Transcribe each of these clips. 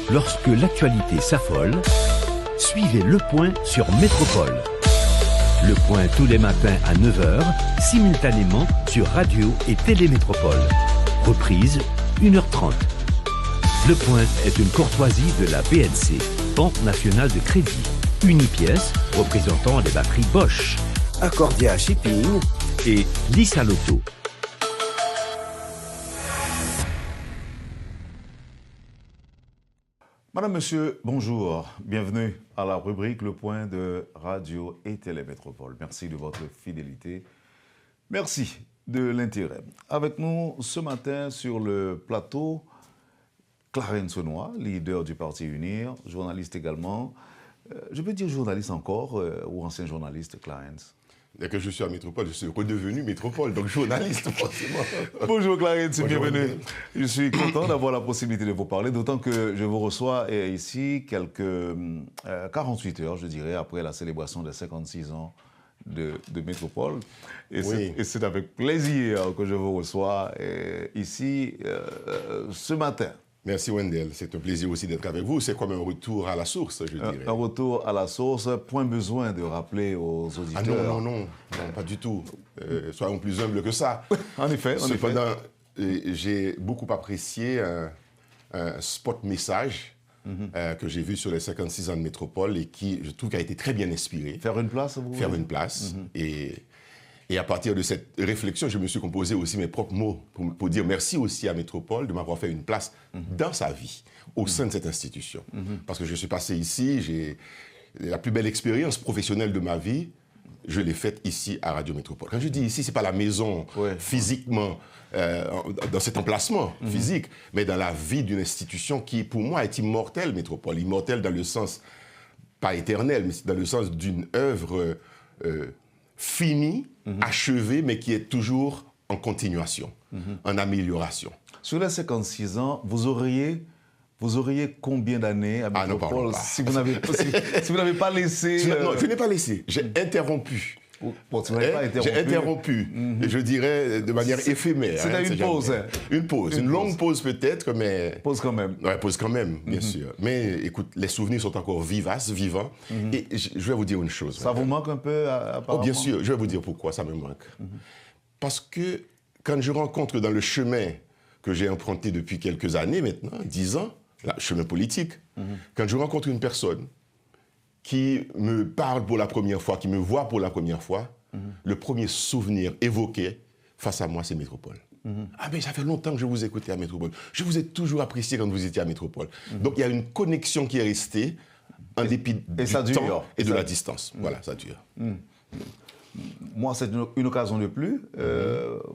Lorsque l'actualité s'affole, suivez Le Point sur Métropole. Le Point tous les matins à 9 h, simultanément sur Radio et Télémétropole. Reprise, 1h30. Le Point est une courtoisie de la BNC, Banque nationale de crédit. Unipièce, représentant les batteries Bosch. Accordia Shipping et Lisa Lotto. Madame, Monsieur, bonjour. Bienvenue à la rubrique Le Point de Radio et Télémétropole. Merci de votre fidélité. Merci de l'intérêt. Avec nous ce matin sur le plateau, Clarence Saunois, leader du Parti Unir, journaliste également. Je peux dire journaliste encore ou ancien journaliste, Clarence? Dès que je suis à Métropole, je suis redevenu Métropole, donc journaliste forcément. Bonjour Clarence, bienvenue. Bonjour. Je suis content d'avoir la possibilité de vous parler, d'autant que je vous reçois ici quelques 48 heures, je dirais, après la célébration des 56 ans de Métropole. Et oui. c'est avec plaisir que je vous reçois ici ce matin. Merci Wendell, c'est un plaisir aussi d'être avec vous. C'est comme un retour à la source, je dirais. Un retour à la source, point besoin de rappeler aux auditeurs. Ah non, pas du tout. Soyons plus humbles que ça. En effet. Cependant, j'ai beaucoup apprécié un spot message que j'ai vu sur les 56 ans de Métropole et qui, je trouve, a été très bien inspiré. Faire une place, vous Faire une place. Et à partir de cette réflexion, je me suis composé aussi mes propres mots pour dire merci aussi à Métropole de m'avoir fait une place dans sa vie, au sein de cette institution. Parce que je suis passé ici, j'ai la plus belle expérience professionnelle de ma vie, je l'ai faite ici à Radio Métropole. Quand je dis ici, ce n'est pas la maison physiquement, dans cet emplacement physique, mais dans la vie d'une institution qui, pour moi, est immortelle, Métropole. Immortelle dans le sens, pas éternel, mais dans le sens d'une œuvre finie, achevée, mais qui est toujours en continuation, en amélioration. Sur les 56 ans, vous auriez combien d'années à Métropole si vous n'avez pas laissé... Non, je n'ai pas laissé. J'ai interrompu. Bon, tu n'avais pas interrompu. J'ai interrompu, je dirais de manière éphémère. C'était une pause. Une pause, une longue pause peut-être, mais... Pause quand même. Oui, pause quand même, bien sûr. Mais écoute, les souvenirs sont encore vivaces, vivants. Et je vais vous dire une chose. Ça vous manque un peu, apparemment? Oh, bien sûr, je vais vous dire pourquoi ça me manque. Parce que quand je rencontre dans le chemin que j'ai emprunté depuis quelques années maintenant, 10 ans, le chemin politique, quand je rencontre une personne qui me parle pour la première fois, qui me voit pour la première fois, le premier souvenir évoqué face à moi, c'est Métropole. Ah ben, ça fait longtemps que je vous écoutais à Métropole. Je vous ai toujours apprécié quand vous étiez à Métropole. Donc il y a une connexion qui est restée en dépit du temps et de la distance. Voilà, ça dure. Moi, c'est une occasion de plus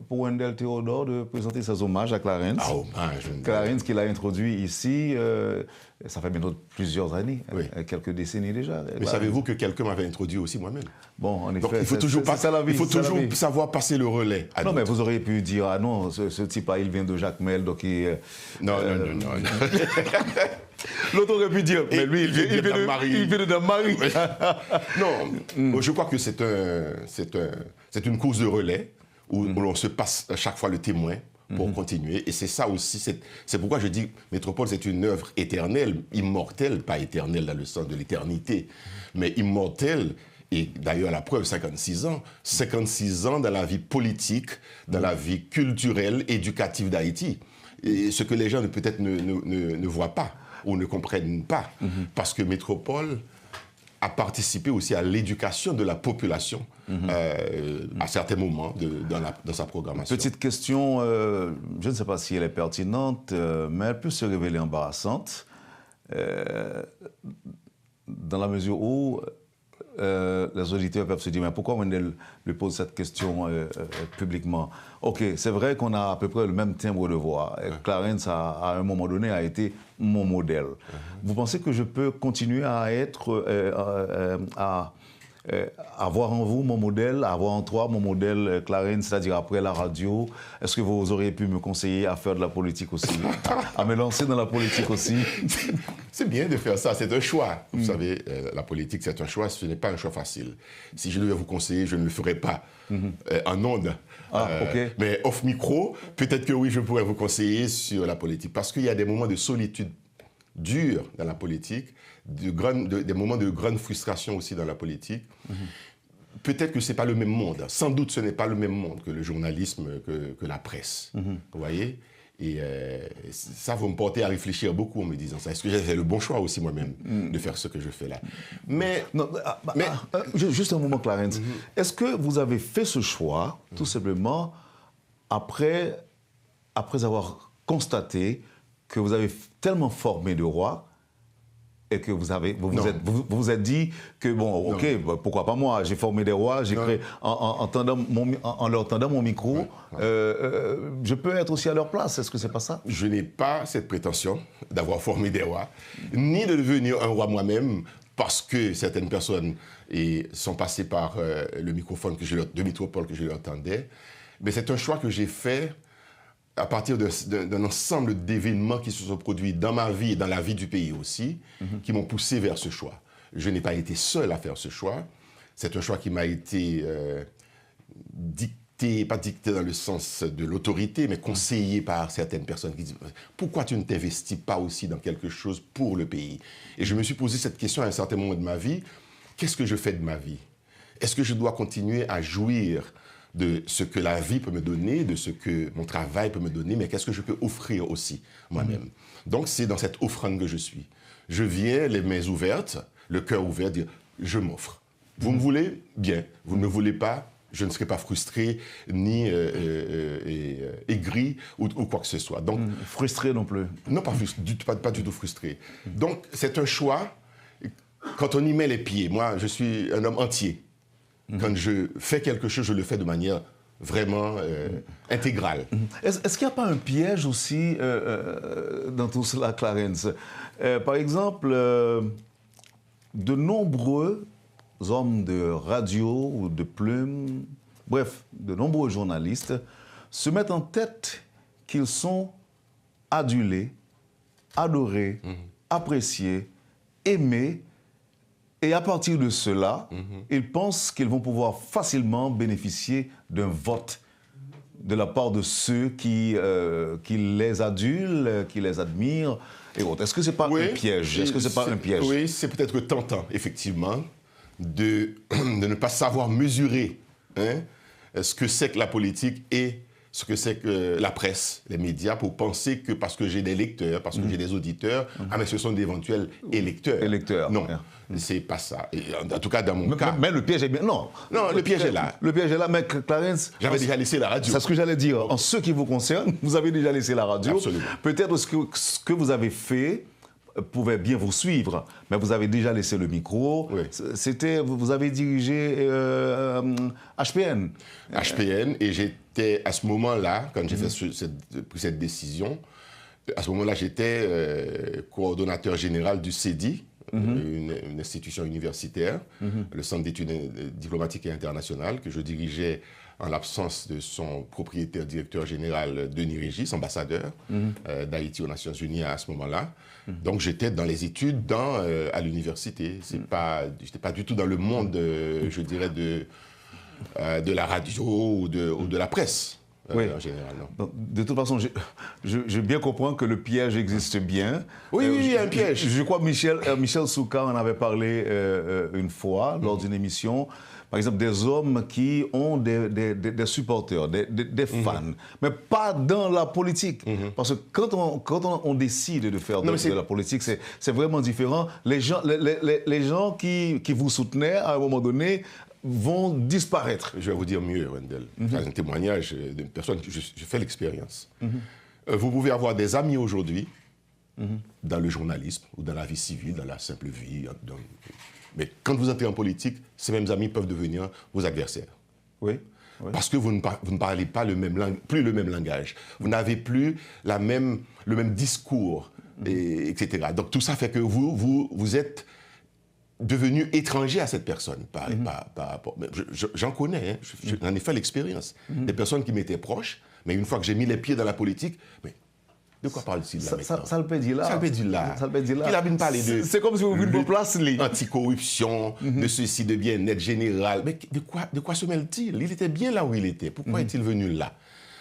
pour Wendell Théodore de présenter ses hommages à Clarence. Ah, hommage. Clarence qui l'a introduit ici, ça fait bientôt plusieurs années, quelques décennies déjà. Mais savez-vous que quelqu'un m'avait introduit aussi moi-même? Bon, en effet, donc, il faut toujours, savoir passer le relais. Non, mais vous auriez pu dire, ah non, ce type-là, il vient de Jacmel, donc il... Non. L'autre aurait pu dire, mais lui, il vient de Dame-Marie. Non, je crois que c'est une course de relais où l'on se passe à chaque fois le témoin pour continuer. Et c'est ça aussi, c'est pourquoi je dis Métropole, c'est une œuvre éternelle, immortelle, pas éternelle dans le sens de l'éternité, mais immortelle. Et d'ailleurs, la preuve, 56 ans dans la vie politique, dans la vie culturelle, éducative d'Haïti. Et ce que les gens peut-être ne voient pas ou ne comprennent pas. Parce que Métropole a participé aussi à l'éducation de la population à certains moments dans sa programmation. Petite question, je ne sais pas si elle est pertinente, mais elle peut se révéler embarrassante dans la mesure où les auditeurs peuvent se dire, mais pourquoi Wendell lui pose cette question publiquement? Ok, c'est vrai qu'on a à peu près le même timbre de voix. Clarence, à un moment donné, a été mon modèle. Vous pensez que je peux continuer à être, à avoir en vous mon modèle, avoir en toi mon modèle, Clarence, c'est-à-dire après la radio? Est-ce que vous auriez pu me conseiller à faire de la politique aussi, à me lancer dans la politique aussi? C'est bien de faire ça, c'est un choix. Vous savez, la politique, c'est un choix, ce n'est pas un choix facile. Si je devais vous conseiller, je ne le ferais pas en ondes. Mais off micro, peut-être que oui, je pourrais vous conseiller sur la politique. Parce qu'il y a des moments de solitude durs dans la politique, des moments de grande frustration aussi dans la politique. Peut-être que ce n'est pas le même monde. Sans doute, ce n'est pas le même monde que le journalisme, que la presse. Vous voyez? Et ça va me porter à réfléchir beaucoup en me disant ça. Est-ce que j'ai fait le bon choix aussi moi-même de faire ce que je fais là? Mais juste un moment, Clarence. Est-ce que vous avez fait ce choix, tout simplement, après avoir constaté que vous avez tellement formé de rois et que vous vous êtes dit que, bon, ok, pourquoi pas moi, j'ai formé des rois, j'ai créé, en leur tendant mon micro, je peux être aussi à leur place, est-ce que c'est pas ça? Je n'ai pas cette prétention d'avoir formé des rois, ni de devenir un roi moi-même, parce que certaines personnes sont passées par le microphone de Métropole que je leur tendais, mais c'est un choix que j'ai fait à partir d'un ensemble d'événements qui se sont produits dans ma vie et dans la vie du pays aussi, qui m'ont poussé vers ce choix. Je n'ai pas été seul à faire ce choix. C'est un choix qui m'a été dicté, pas dicté dans le sens de l'autorité, mais conseillé par certaines personnes qui disent « Pourquoi tu ne t'investis pas aussi dans quelque chose pour le pays ?» Et je me suis posé cette question à un certain moment de ma vie. Qu'est-ce que je fais de ma vie? Est-ce que je dois continuer à jouir de ce que la vie peut me donner, de ce que mon travail peut me donner, mais qu'est-ce que je peux offrir aussi moi-même. Donc c'est dans cette offrande que je suis. Je viens les mains ouvertes, le cœur ouvert, dire je m'offre. Vous me voulez? Bien. Vous ne me voulez pas? Je ne serai pas frustré, ni aigri ou quoi que ce soit. Donc, frustré non plus? Non, pas du tout frustré. Donc c'est un choix, quand on y met les pieds, moi je suis un homme entier. Quand je fais quelque chose, je le fais de manière vraiment intégrale. Est-ce qu'il n'y a pas un piège aussi dans tout cela, Clarence? Par exemple, de nombreux hommes de radio ou de plume, bref, de nombreux journalistes, se mettent en tête qu'ils sont adulés, adorés, appréciés, aimés. Et à partir de cela, ils pensent qu'ils vont pouvoir facilement bénéficier d'un vote de la part de ceux qui les adulent, qui les admirent et autres. Est-ce que ce n'est pas un piège? Est-ce que c'est pas un piège? Oui, c'est peut-être tentant, effectivement, de ne pas savoir mesurer ce que c'est que la politique et ce que c'est que la presse, les médias, pour penser que parce que j'ai des lecteurs, parce que j'ai des auditeurs, mais ce sont d'éventuels électeurs. Électeurs. Non, c'est pas ça. Et en tout cas, dans mon cas... Mais le piège est bien... Non, le piège est là. Le piège est là, mais Clarence... J'avais déjà laissé la radio. C'est ce que j'allais dire. En ce qui vous concerne, vous avez déjà laissé la radio. Absolument. Peut-être ce que vous avez fait pouvait bien vous suivre, mais vous avez déjà laissé le micro. Oui. Vous avez dirigé HPN. HPN, et j'étais à ce moment-là, quand j'ai pris cette décision, à ce moment-là, j'étais coordonnateur général du CEDI, une institution universitaire, le Centre d'études diplomatiques et internationales, que je dirigeais en l'absence de son propriétaire directeur général, Denis Régis, ambassadeur d'Haïti aux Nations Unies à ce moment-là. Donc j'étais dans les études à l'université. Je n'étais pas du tout dans le monde, je dirais, de la radio ou de la presse. En général, non. De toute façon, je bien comprends que le piège existe bien. Oui, il y a un piège. Je crois que Michel Souka en avait parlé une fois lors d'une émission. Par exemple, des hommes qui ont des supporters, des fans, mais pas dans la politique. Parce que quand on décide de faire de la politique, c'est vraiment différent. Les gens qui vous soutenaient, à un moment donné, vont disparaître. Je vais vous dire mieux, Wendell. C'est un témoignage d'une personne que je fais l'expérience. Vous pouvez avoir des amis aujourd'hui dans le journalisme ou dans la vie civile, dans la simple vie. Mais quand vous entrez en politique, ces mêmes amis peuvent devenir vos adversaires. Oui. Parce que vous ne parlez pas plus le même langage. Vous n'avez plus le même discours, etc. Donc tout ça fait que vous êtes devenu étranger à cette personne. J'en connais, j'en ai fait l'expérience. Des personnes qui m'étaient proches, mais une fois que j'ai mis les pieds dans la politique, mais de quoi parle-t-il là maintenant? Ça le peut dire là. Ça le peut dire là. Il a bien parlé de... C'est comme si vous veniez de place. Anticorruption, de ceci, de bien-être général. Mais de quoi se mêle-t-il? Il était bien là où il était. Pourquoi est-il venu là?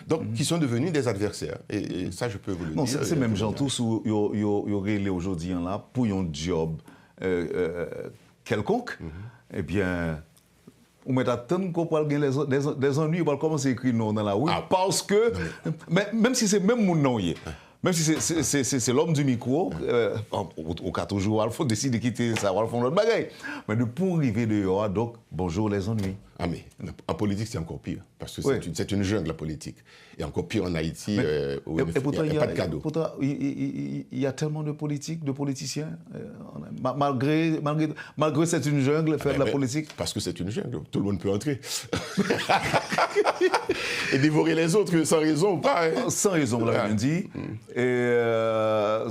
Donc, qui sont devenus des adversaires. Et ça, je peux vous le non, dire. C'est même gens tous où ils auraient aujourd'hui là pour un job quelconque. Eh bien, on met à temps qu'on parle des ennuis, on va commencer à écrire non dans la rue. Parce que, même si c'est même mon nom, même si c'est l'homme du micro, au cas toujours, il faut décider de quitter ça, il faut faire l'autre bagaille. Mais pour arriver dehors, donc, bonjour les ennuis. Ah mais en politique, c'est encore pire, parce que c'est une jungle, la politique. Et encore pire en Haïti, où il n'y a pas de cadeau. Pourtant, il y a tellement de politiques, de politiciens, malgré c'est une jungle, faire de la politique. Parce que c'est une jungle, tout le monde peut entrer. Et dévorer les autres sans raison ou pas. Hein. Sans raison, vous l'avez bien dit. Et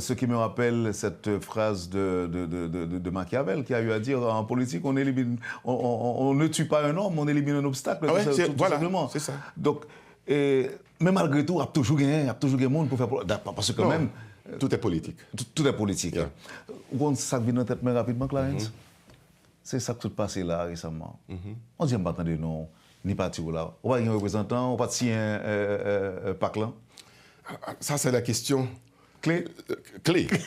ce qui me rappelle cette phrase de Machiavel qui a eu à dire en politique, on ne tue pas un homme, on élimine un obstacle. Ah ouais, tout simplement. C'est ça. Donc, mais malgré tout, il y a toujours gagné monde pour faire. Parce que quand même. Tout est politique. Tout est politique. Yeah. Vous ça vient dans la tête mais rapidement, Clarence. C'est ça qui s'est passé là récemment. On dit qu'on pas attendre non, ni parti là. On va y avoir un représentant, on va signer un PAC là. Ça, c'est la question clé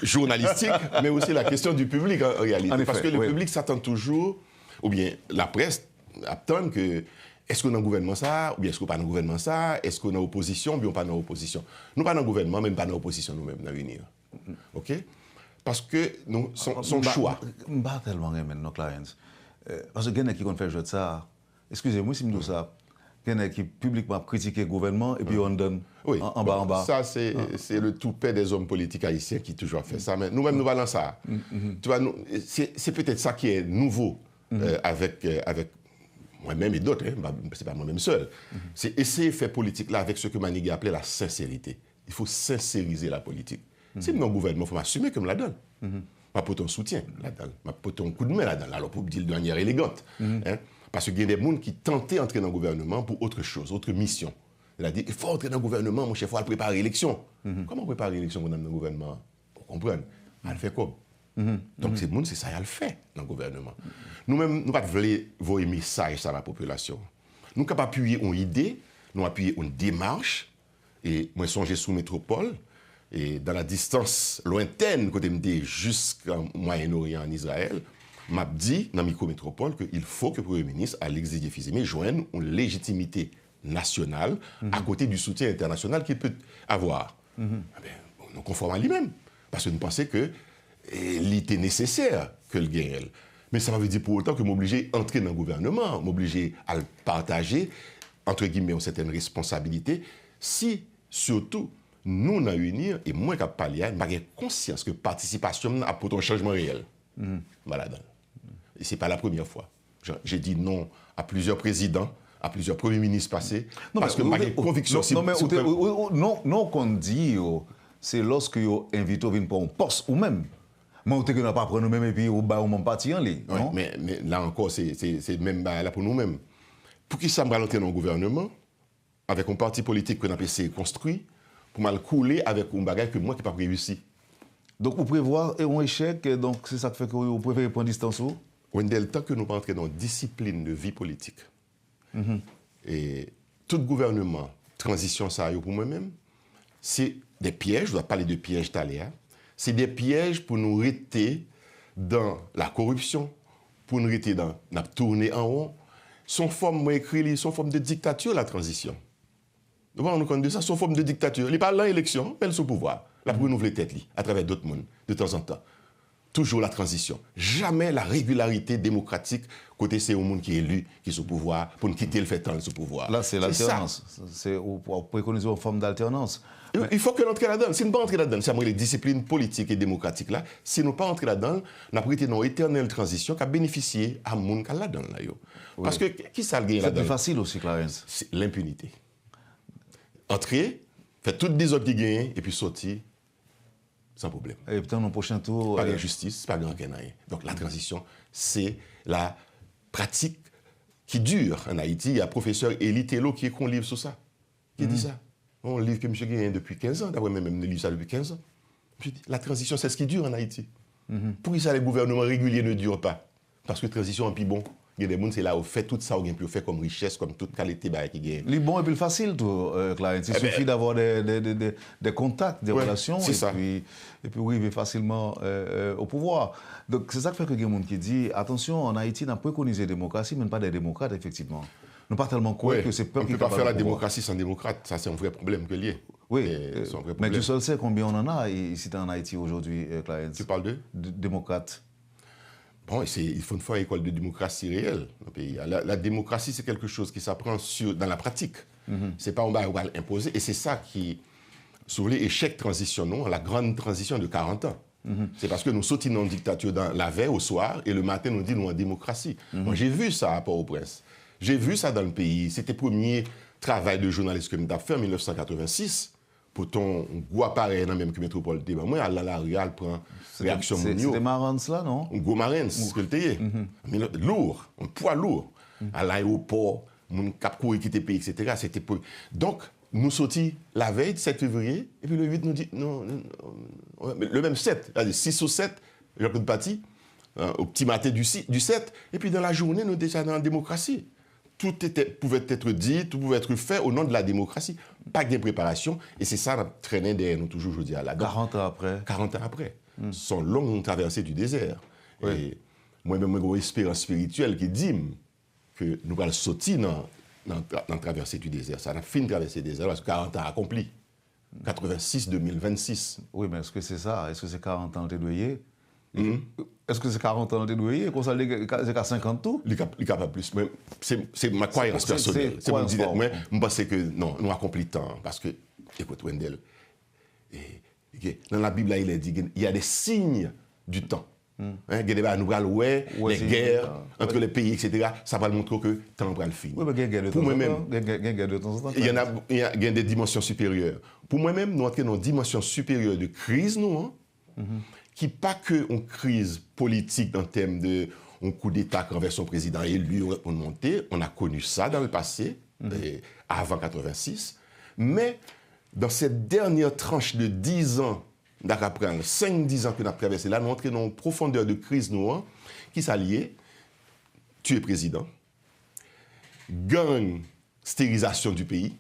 journalistique, mais aussi la question du public en réalité. En effet, parce que le public s'attend toujours, ou bien la presse attend que est-ce qu'on est dans le gouvernement ça, ou bien est-ce qu'on n'est pas dans le gouvernement ça, est-ce qu'on est en opposition, ou bien on n'est pas dans l'opposition. Nous ne sommes pas dans le gouvernement, même pas dans l'opposition nous-mêmes, dans l'unir. OK? Parce que son choix. Je ne sais pas tellement maintenant, Clarence. Parce que quelqu'un qui fait jouer de ça, excusez-moi si je me dis ça, quelqu'un qui publiquement critique le gouvernement et puis on donne en bas. Ça, c'est le toupet des hommes politiques haïtiens qui toujours fait ça. Mais nous-mêmes, nous valons ça. Tu vois, c'est peut-être ça qui est nouveau avec moi-même et d'autres. Hein, c'est pas moi-même seul. C'est essayer de faire politique là avec ce que Manigui appelait la sincérité. Il faut sincériser la politique. Si nous, dans le gouvernement, il faut m'assumer que je me la donne. Je peux ton soutien là-dedans. Je peux ton coup de main là-dedans. Alors, pour dire de manière élégante. Hein, parce qu'il y a des gens qui tentaient d'entrer dans le gouvernement pour autre chose, autre mission. Il a dit, il faut entrer dans le gouvernement, mon chef, il faut préparer l'élection. Comment préparer l'élection quand on est dans le gouvernement? Pour comprendre. Elle fait comme. Donc, ces gens, c'est ça qu'elle fait dans le gouvernement. Nous-mêmes, nous ne voulons pas envoyer un message à la population. Nous ne pouvons pas appuyer une idée, nous appuyer une démarche. Et moi, je songe sous métropole, et dans la distance lointaine, côté MD, jusqu'au Moyen-Orient, en Israël, m'a dit dans la micrométropole qu'il faut que le Premier ministre, Alex Didier-Fils-Aimé, joigne une légitimité nationale à côté du soutien international qu'il peut avoir. Nous conformons à lui-même, parce que nous pensons que l'était nécessaire que le gagne. Mais ça veut dire pour autant que m'obliger à entrer dans le gouvernement, m'obliger à le partager, entre guillemets, une certaine responsabilité, si surtout nous nous unir et moins qu'à parler, j'ai conscience que la participation apporte un changement réel. Voilà. Et ce n'est pas la première fois. J'ai dit non à plusieurs présidents, à plusieurs premiers ministres passés, parce que j'ai conviction. Non, qu'on dit, c'est lorsque vous invitez pour un poste ou même. Mais on ne pas prendre nous-mêmes et puis on va même partir en ligne. Mais là encore, c'est même là pour nous-mêmes. Pour qui ça me rentrer dans le gouvernement, avec un parti politique qu'on a essayé de construire, pour mal couler avec un bagage que moi qui n'ai pas réussi. Donc vous prévoyez un échec, donc c'est ça qui fait que vous préférez prendre distance où? Wendell, tant que nous pas entrer dans une discipline de vie politique, et tout gouvernement, transition ça pour moi-même, c'est des pièges, je dois parler de pièges taléa, c'est des pièges pour nous rester dans la corruption, pour nous rester dans la tournée en rond. Son forme, moi écrit, son forme de dictature, la transition. Nous allons nous connaître ça, son forme de dictature. Il n'est pas là l'élection, mais elle est sous pouvoir. La pour renouveler tête, à travers d'autres mondes, de temps en temps. Toujours la transition. Jamais la régularité démocratique, côté c'est au monde qui est élu, qui est sous pouvoir, pour nous quitter le fait temps sous pouvoir. Là, c'est l'alternance. C'est pour préconiser une forme d'alternance. Il faut que l'entrée là-dedans. Si nous ne pas entrer là-dedans, c'est les disciplines politiques et démocratiques là. Si nous ne pas entrer là-dedans, nous avons été dans une éternelle transition qui a bénéficié à monde qui est là-dedans. Là, parce que qui ça le gagne là-dedans? C'est plus facile aussi, Clarence. C'est l'impunité. Entrer, faire toutes les autres qui gagnent et puis sortir sans problème. Et peut-être dans le prochain tour. Pas d'injustice, pas de rien. Donc la transition, c'est la pratique qui dure en Haïti. Il y a le professeur Élie Tello qui écrit un livre sur ça. Qui dit ça. Un livre que M. gagne depuis 15 ans, d'avoir même lu ça depuis 15 ans. La transition, c'est ce qui dure en Haïti. Pourquoi ça, les gouvernements réguliers ne durent pas? Parce que la transition est plus bon. Il y a des gens qui là où fait tout ça, ou fait comme richesse, comme toute qualité qui gagne. Les bons et puis facile, tout, Clarence. Il suffit d'avoir des contacts, des relations, et puis arriver facilement au pouvoir. Donc c'est ça qui fait que il y a des gens qui disent attention, en Haïti, on a préconisé la démocratie, mais pas des démocrates, effectivement. Nous pas tellement croire que c'est peuple qui ne peut pas faire la démocratie sans démocrate. Ça, c'est un vrai problème que lié. Oui, mais tu sais combien on en a ici en Haïti aujourd'hui, Clarence. Tu parles de démocrates. Bon, il faut une fois une école de démocratie réelle dans le pays. La démocratie, c'est quelque chose qui s'apprend dans la pratique. C'est pas on va l'imposer. Et c'est ça qui, sur les échecs transitionnels, la grande transition de 40 ans. C'est parce que nous sautons en dictature la veille au soir et le matin, nous disons nous en démocratie. Moi, j'ai vu ça à Port-au-Prince. J'ai vu ça dans le pays. C'était le premier travail de journaliste que j'ai fait en 1986. Pourtant, on voit pareil dans même que métropole. Moi, à la rue, elle prend réaction mondiale. C'était Marans là, non? Un gros Marans, ce que le tayé. Lourd, un poids lourd. À l'aéroport, mon cap courir quitter le pays, etc. Donc, nous sortis la veille, 7 février, et puis le 8 nous dit, non, le même 7, c'est-à-dire 6 ou 7, Jean-Claude Paty, au petit matin du 7, et puis dans la journée, nous déjà dans la démocratie. Tout pouvait être dit, tout pouvait être fait au nom de la démocratie. Pas de préparation. Et c'est ça qui traînait derrière nous toujours, je dis, à la 40 ans après. 40 ans après. Son longue traversée du désert. Oui. Et moi-même, j'ai une espérance spirituelle qui dit que nous allons sauter dans la traversée du désert. Ça a fini de traverser le désert parce que 40 ans accomplis. 86-2026. Oui, mais est-ce que c'est ça? Est-ce que c'est 40 ans de douillet? Est-ce que c'est 40 ans de douillet? Qu'on s'en c'est qu'à 50 tout? Il n'y a pas plus. C'est ma croyance personnelle. C'est mon idée. Moi, je pense que non, nous accomplis le temps. Parce que, écoute, Wendell, dans la Bible, il est dit qu'il y a des signes du temps. Il y a des nouvelles, les guerres entre les pays, etc. Ça va montrer que le temps va le finir. Oui, mais il y a guerre de temps en temps. Il y a des dimensions supérieures. Pour moi-même, nous entrons dans une dimension supérieure de crise, nous, qui pas que une crise politique en termes de un coup d'État envers son président élu, on monté, on a connu ça dans le passé, avant 86, mais dans cette dernière tranche de 10 ans, d'après 5-10 ans que nous avons traversé, là, nous entrons dans une profondeur de crise noire qui s'allie, tuer président, gang, stérilisation du pays,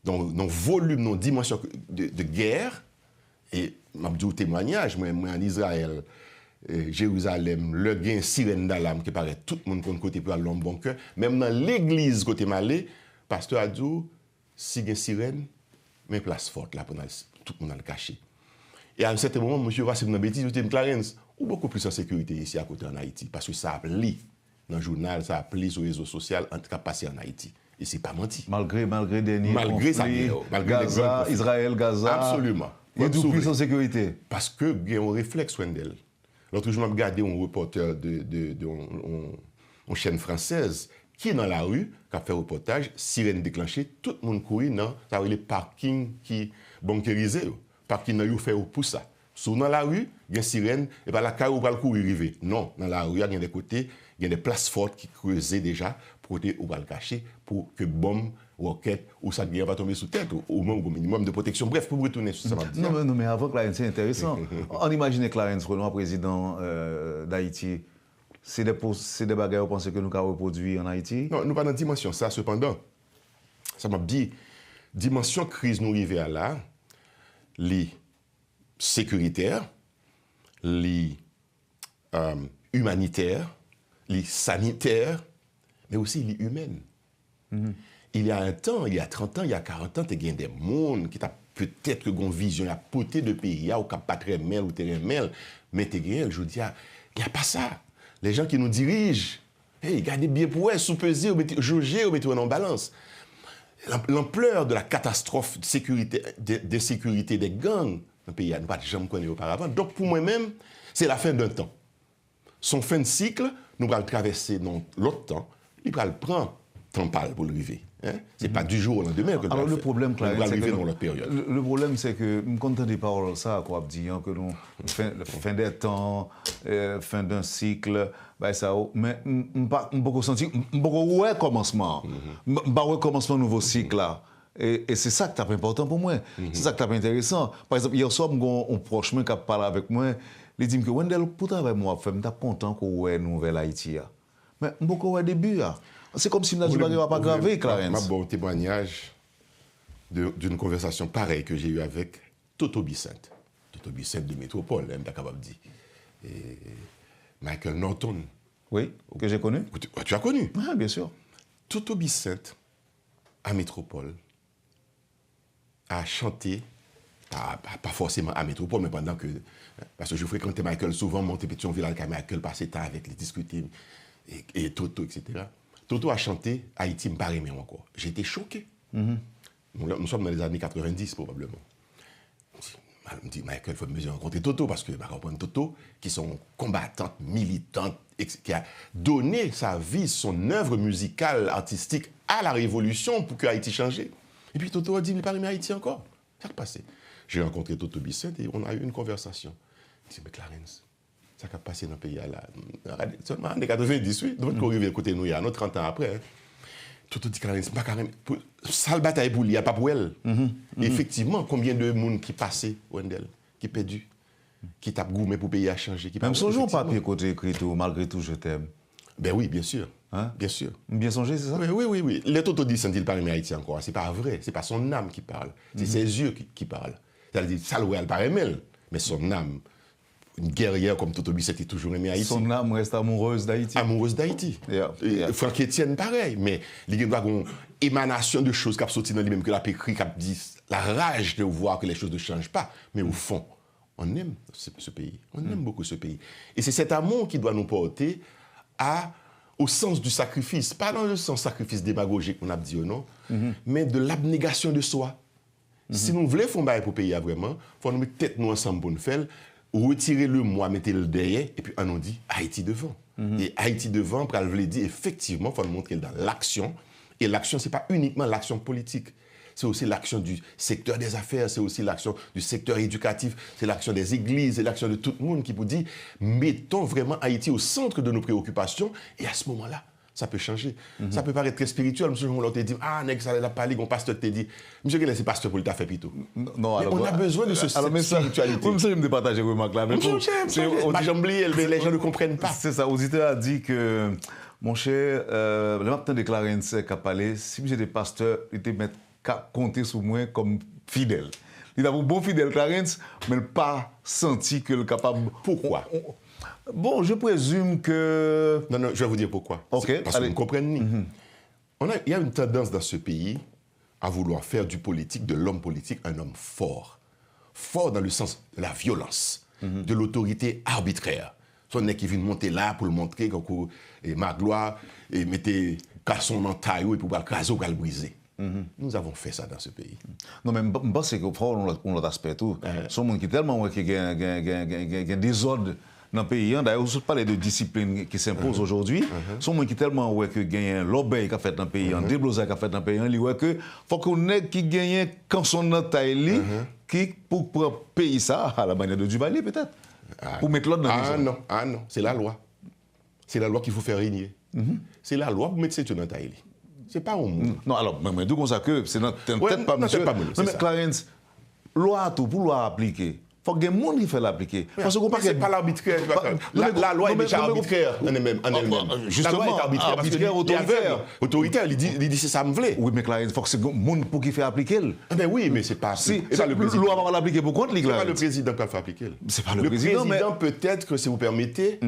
dans volume, dans dimension de guerre, et je dis au témoignage, moi en Israël, Jérusalem, le gain sirène d'alarme qui paraît tout le monde contre côté pour l'homme bon cœur, même dans l'église côté malé, pasteur a dit si il y a sirène, mais place forte là pour tout le monde le cacher. Et à un certain moment, monsieur Racine dans bêtise, je dis Clarence, ou beaucoup plus en sécurité ici à côté en Haïti parce que ça a pli dans le journal, ça a pli sur les réseaux sociaux en tout cas passé en Haïti. Et c'est pas menti. Malgré dernier malgré conflit, ça, malgré Gaza, Israël, Gaza. Absolument. Il y a tout plus en sécurité. Parce que il y a un réflexe, Wendell. L'autre jour, je regardé un reporter de chaîne française qui est dans la rue, qui a fait un reportage, sirène déclenchée, tout le monde courit dans les parkings qui bunkérisés. Parking qui fait pour ça. Souvent dans la rue, il y a une sirène, et bien la car ou pas le courir arriver. Non, dans la rue, il y a des côtés, il y a des places fortes qui creusaient déjà pour ou pas le cacher, pour que bombe, roquette ou ça ne va pas tomber sous tête, au minimum de protection. Bref, pour retourner sur ça. Non, mais avant Clarence, c'est intéressant. On imagine Clarence Renoir, président d'Haïti. C'est des bagages, vous pensez que nous avons reproduit en Haïti? Non, nous pas dans la dimension. Ça, cependant, ça m'a dit, dimension crise nous arrivons à là, les sécuritaires, les humanitaires, les sanitaires, mais aussi les humaines. Il y a un temps, il y a 30 ans, il y a 40 ans, tu as des mondes qui ont peut-être une vision, à côté de pays, ou qui n'ont pas très mal ou très mal, mais tu as je dis, il n'y a pas ça. Les gens qui nous dirigent, hey, gardez bien pour eux, sous-peser, jauger, ou mettez en balance. L'ampleur de la catastrophe de sécurité des gangs dans le pays, nous pas jamais connu auparavant. Donc pour moi-même, c'est la fin d'un temps. Son fin de cycle, nous allons le traverser dans l'autre temps, il va le prendre temps pour le vivre. Ce n'est pas du jour au lendemain que nous allons le problème, arriver dans leur période. Le problème, c'est que, je me contente des paroles, ça, quoi, disant que nous, fin des temps, fin d'un cycle, bah, ça, mais je ne peux pas sentir, je ne peux pas commencement, je ne peux pas commencement nouveau cycle là. Et c'est ça qui est important pour moi. C'est ça qui est intéressant. Par exemple, hier soir, un proche qui a parlé avec moi, il dit que Wendell, pour travailler moi, je suis content qu'on ait une nouvelle Haïti. Mais beaucoup au début, c'est comme si nous n'avions pas gravé, Clarence. Un bon témoignage d'une conversation pareille que j'ai eue avec Toto Vicente. Toto Vicente de Métropole, je suis capable de dire. Et Michael Norton. Oui, que j'ai connu. Tu as connu? Ah, bien sûr. Toto Vicente, à Métropole, a chanté, pas forcément à Métropole, mais pendant que... Parce que je fréquentais Michael souvent, monter Pétionville avec Michael, passer temps avec les discuter, et Toto, etc. Toto a chanté Haïti, me paraît même encore. J'étais choqué. Nous sommes dans les années 90, probablement. Je me dis, Michael, il faut mieux rencontrer Toto, parce que je comprends Toto, qui sont combattantes, militantes, qui a donné sa vie, son œuvre musicale, artistique à la Révolution pour que Haïti change. Et puis Toto a dit, mais pas Haïti encore. Ça a passé. J'ai rencontré Toto Vicente et on a eu une conversation. Il dit, mais Clarence, ça a passé dans le pays là. Seulement en 98, donc on arrive à côté de nous, il y a 30 ans après. Hein. Toto dit, Clarence, pas carrément. Sale bataille pour lui, il n'y a pas pour elle. Effectivement, combien de monde qui passait, Wendell, qui perdu, qui tape gourmet pour payer à changer. Même son jour papier côté écrit tout, malgré tout, je t'aime. Ben oui, bien sûr. Hein? Bien sûr. Bien songé, c'est ça? Oui. Les Toto disent qu'il parle Haïti encore. C'est pas vrai. C'est pas son âme qui parle. C'est ses yeux qui parlent. C'est-à-dire, ça, elle paraît mêle. Mais son âme, une guerrière comme Toto Vicente, est toujours aimé Haïti. Son âme reste amoureuse d'Haïti. Amoureuse d'Haïti. Yeah. Franck Etienne, pareil. Mais il y a une émanation de choses qui a sorti dans lui-même, que la pécrit, qui a dit la rage de voir que les choses ne changent pas. Mais au fond, on aime ce pays. On aime beaucoup ce pays. Et c'est cet amour qui doit nous porter au sens du sacrifice. Pas dans le sens sacrifice démagogique, on a dit non, mais de l'abnégation de soi. Si nous voulons faire un bail pour payer vraiment, il faut nous mettre tête nous ensemble pour nous faire, retirer le moi, mettre le derrière, et puis on nous dit Haïti devant. Et Haïti devant, pour le dire, effectivement, il faut nous montrer dans l'action. Et l'action, ce n'est pas uniquement l'action politique. C'est aussi l'action du secteur des affaires, c'est aussi l'action du secteur éducatif, c'est l'action des églises, c'est l'action de tout le monde qui vous dit mettons vraiment Haïti au centre de nos préoccupations, et à ce moment-là, ça peut changer. Ça peut paraître très spirituel. Monsieur, on te dit, nèg, ça l'a parlé, mon pasteur te dit, monsieur, quel est ce pasteur pour le faire plutôt? Non, alors, on a besoin de cette spiritualité. Monsieur, je me partager remarque là. Les gens ne comprennent pas. C'est ça, auditeur a dit que, mon cher, le matin de Clarence qui a parlé, si j'étais pasteur, il était mettre compter sur moi comme fidèle. Il a un bon fidèle Clarence, mais il n'a pas senti que le capable. Pourquoi? Bon, je présume que... Non, je vais vous dire pourquoi. Okay, parce que vous comprenez. Il y a une tendance dans ce pays à vouloir faire du politique, de l'homme politique, un homme fort. Fort dans le sens de la violence, de l'autorité arbitraire. Son nez qui vient monter là pour le montrer, et ma gloire, et mettez casson dans taille et pour le craser ou le briser. Nous avons fait ça dans ce pays. Non, mais je pense que on l'autre aspect tout. Son monde qui est tellement qui a un désordre dans le pays. D'ailleurs, vous parlez de discipline qui s'impose aujourd'hui. Son monde qui est tellement que gagne l'obéi qui a fait dans le pays, un déblosage qui a fait dans le pays. Il dit que faut qu'on ait qui gagne quand son dans taille qui pour payer ça à la manière de Duvalier peut-être. Pour mettre l'ordre dans le non, c'est la loi. C'est la loi qu'il faut faire régner. C'est la loi pour mettre cette dans taille. C'est pas un monde. Non, alors, mais d'où qu'on sait que c'est peut-être pas monsieur. Non, mais Clarence, loi tout pour loi appliquer. Il faut que les gens qui fait l'appliquer. Parce que c'est pas l'arbitraire. La loi est déjà arbitraire en elle-même. Justement, la loi est arbitraire, autoritaire. Autoritaire, il dit c'est ça me voulait. Oui, mais Clarence, il faut que c'est le monde pour qui fait appliquer. Ben oui, mais c'est pas... Si le loi va l'appliquer pour contre, c'est pas le président qui va faire appliquer. C'est pas le président, mais... Le président peut-être que, si vous permettez,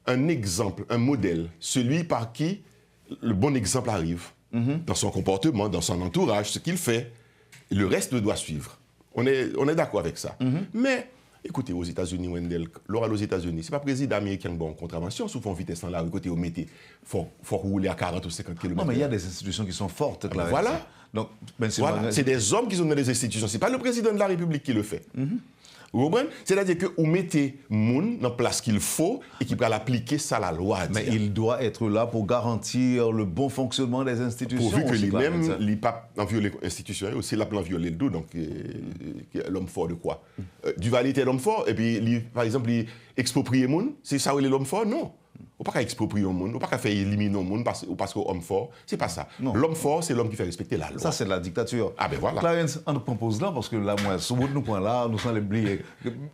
un exemple, un modèle, celui par qui le bon exemple arrive, dans son comportement, dans son entourage, ce qu'il fait, le reste doit suivre. On est d'accord avec ça. Mais, écoutez, aux États-Unis, Wendell, l'oral aux États-Unis, c'est pas le président américain qui a une contravention, souvent vitesse en la rue, côté au métier, faut rouler à 40 ou 50 km. Non, mais il y a des institutions qui sont fortes, Clarence. Voilà. Donc, c'est des hommes qui sont dans les institutions. C'est pas le président de la République qui le fait. Vous comprenez? C'est-à-dire que vous mettez moun dans la place qu'il faut et qui va l'appliquer ça la loi. Mais il doit être là pour garantir le bon fonctionnement des institutions. Pourvu que lui-même, il n'a pas violé l'institution, aussi il a violé le dos, donc l'homme fort de quoi? Duvalier était l'homme fort, et puis, par exemple, il exproprie moun, c'est ça où il est l'homme fort? Non. On ne peut pas exproprier le monde, on ne peut pas faire éliminer le monde parce que l'homme fort. Ce n'est pas ça. L'homme fort, c'est l'homme qui fait respecter la loi. Ça, c'est de la dictature. Ah ben voilà. Clarence, on nous propose là, parce que là, moi, sur nous point là, nous sommes oubliés.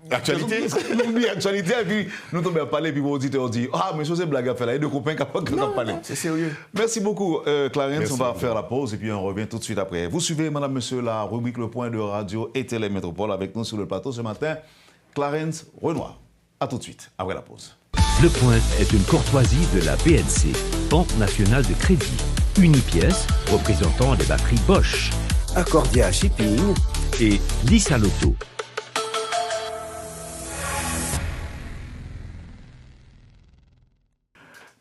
L'actualité. Nous oublions l'actualité, et puis nous tombons à parler, puis vos auditeurs disent ah, mais c'est blague à faire là, il y a deux copains qui n'ont pas parlé. C'est sérieux. Merci beaucoup, Clarence. Merci. On va faire la pause, et puis on revient tout de suite après. Vous suivez, madame, monsieur, la rubrique Le Point de Radio et Télé Métropole avec nous sur le plateau ce matin. Clarence Renoir. À tout de suite, après la pause. Le Point est une courtoisie de la BNC, Banque nationale de crédit. Unipièce, représentant les batteries Bosch. Accordia Shipping Et Lisa Lotto.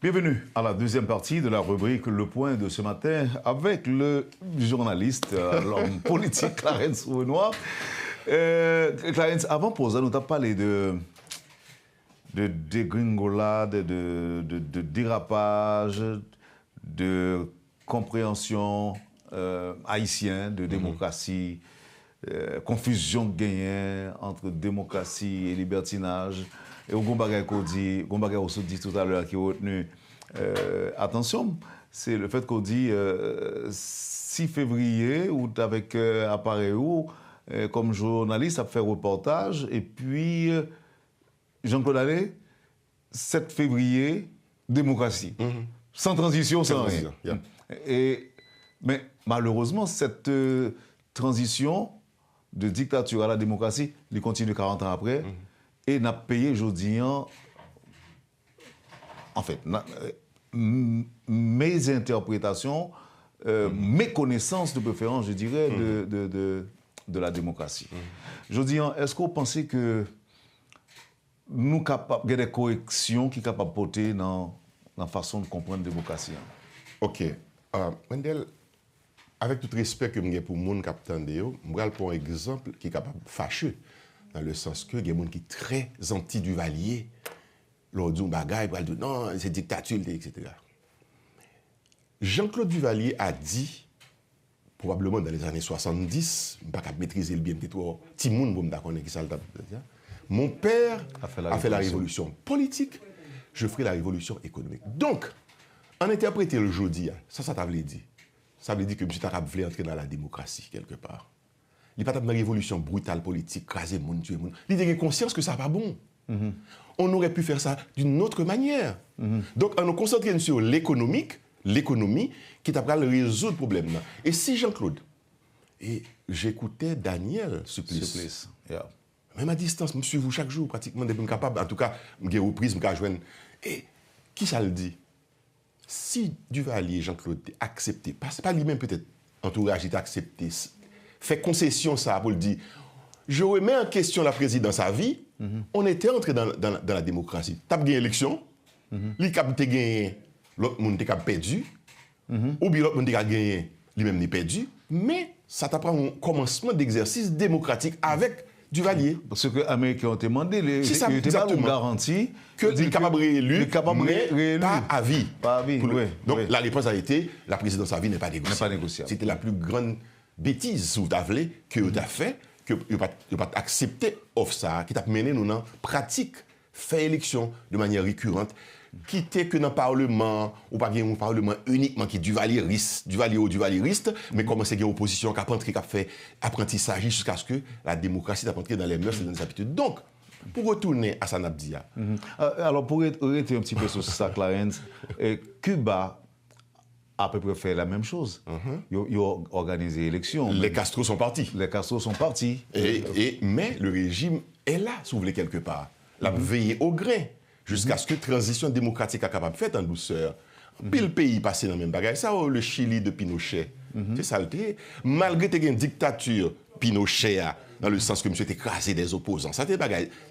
Bienvenue à la deuxième partie de la rubrique Le Point de ce matin avec le journaliste, l'homme politique Clarence Renoir. Clarence, avant pause, nous avons parlé de dégringolade, de dérapage, de compréhension haïtienne, de démocratie, confusion gagnée entre démocratie et libertinage. Et au Gombagay qu'on dit tout à l'heure qui a retenu attention, c'est le fait qu'on dit 6 février, ou avec appareil ou comme journaliste, a fait reportage, et puis Jean-Claude Allais, 7 février, démocratie. Sans transition, sans rien. Mais malheureusement, cette transition de dictature à la démocratie, elle continue 40 ans après, et n'a payé aujourd'hui, en fait, mes interprétations, mes connaissances de préférence, je dirais, de la démocratie. Je dis, est-ce que vous pensez que nous capables de des corrections qui sont capables de porter dans la façon de comprendre la démocratie? Ok. Wendell, avec tout respect que j'ai pour le monde qui attend, je vais prendre un exemple qui est capable de fâcher, dans le sens que il y a des gens qui sont très anti-Duvalier. L'on dit bagaille, ils disent non, c'est dictature, etc. Jean-Claude Duvalier a dit, probablement dans les années 70, je ne vais pas maîtriser le bien, petit monde, je ne qui ça le mon père a fait la révolution politique, je ferai la révolution économique. Donc, en interpréter le jeudi, ça veut dire. Ça veut dire que M. Tarab voulait entrer dans la démocratie, quelque part. Il n'y a pas de révolution brutale politique, craser le monde, tuer le monde. Il a conscience que ça n'est pas bon. On aurait pu faire ça d'une autre manière. Donc, en nous concentrant sur l'économie qui t'a pas résoudre le problème. Et si Jean-Claude, et j'écoutais Daniel Supplice. Yeah. Même à distance, je suis vous chaque jour, pratiquement, depuis que je suis capable, en tout cas, je suis reprise, je suis joindre. Et qui ça le dit? Si Duvalier, Jean-Claude, accepté, pas lui-même peut-être, entourage, il a accepté, fait concession ça pour le dire, je remets en question la présidence à vie, on était entré dans la démocratie. Tu as gagné l'élection, lui qui a gagné, l'autre monde qui a perdu, ou bien l'autre monde qui a gagné, lui-même n'est perdu, mais ça t'apprend un commencement d'exercice démocratique avec Duvalier. Parce que les Américains ont demandé, ils n'étaient pas garantis que les capables réélus, mais pas à vie. Pas à vie, oui. Donc la réponse a été, la présidence à vie n'est pas négociable. C'était la plus grande bêtise, si vous avez que vous avez fait, que vous n'avez pas accepté ça, qui t'a mené nous dans pratique, faire élection de manière récurrente, quitter que dans le Parlement, ou pas un Parlement uniquement qui est duvalieriste, mais comment c'est une opposition qui a fait apprentissage jusqu'à ce que la démocratie a entré dans les mœurs et dans les habitudes. Donc, pour retourner à Sanabdia. Alors, pour arrêter un petit peu sur ça, Clarence, Cuba a à peu près fait la même chose. Ils ont organisé l'élection. Les Castro sont partis. Mais le régime est là, si vous voulez, quelque part. La veillé au grain. Jusqu'à ce que la transition démocratique soit capable de faire en douceur. Puis le pays passé dans le même bagage. Ça, le Chili de Pinochet. C'est ça le thé. Malgré une dictature Pinochet, dans le sens que monsieur écrasé des opposants. Ça,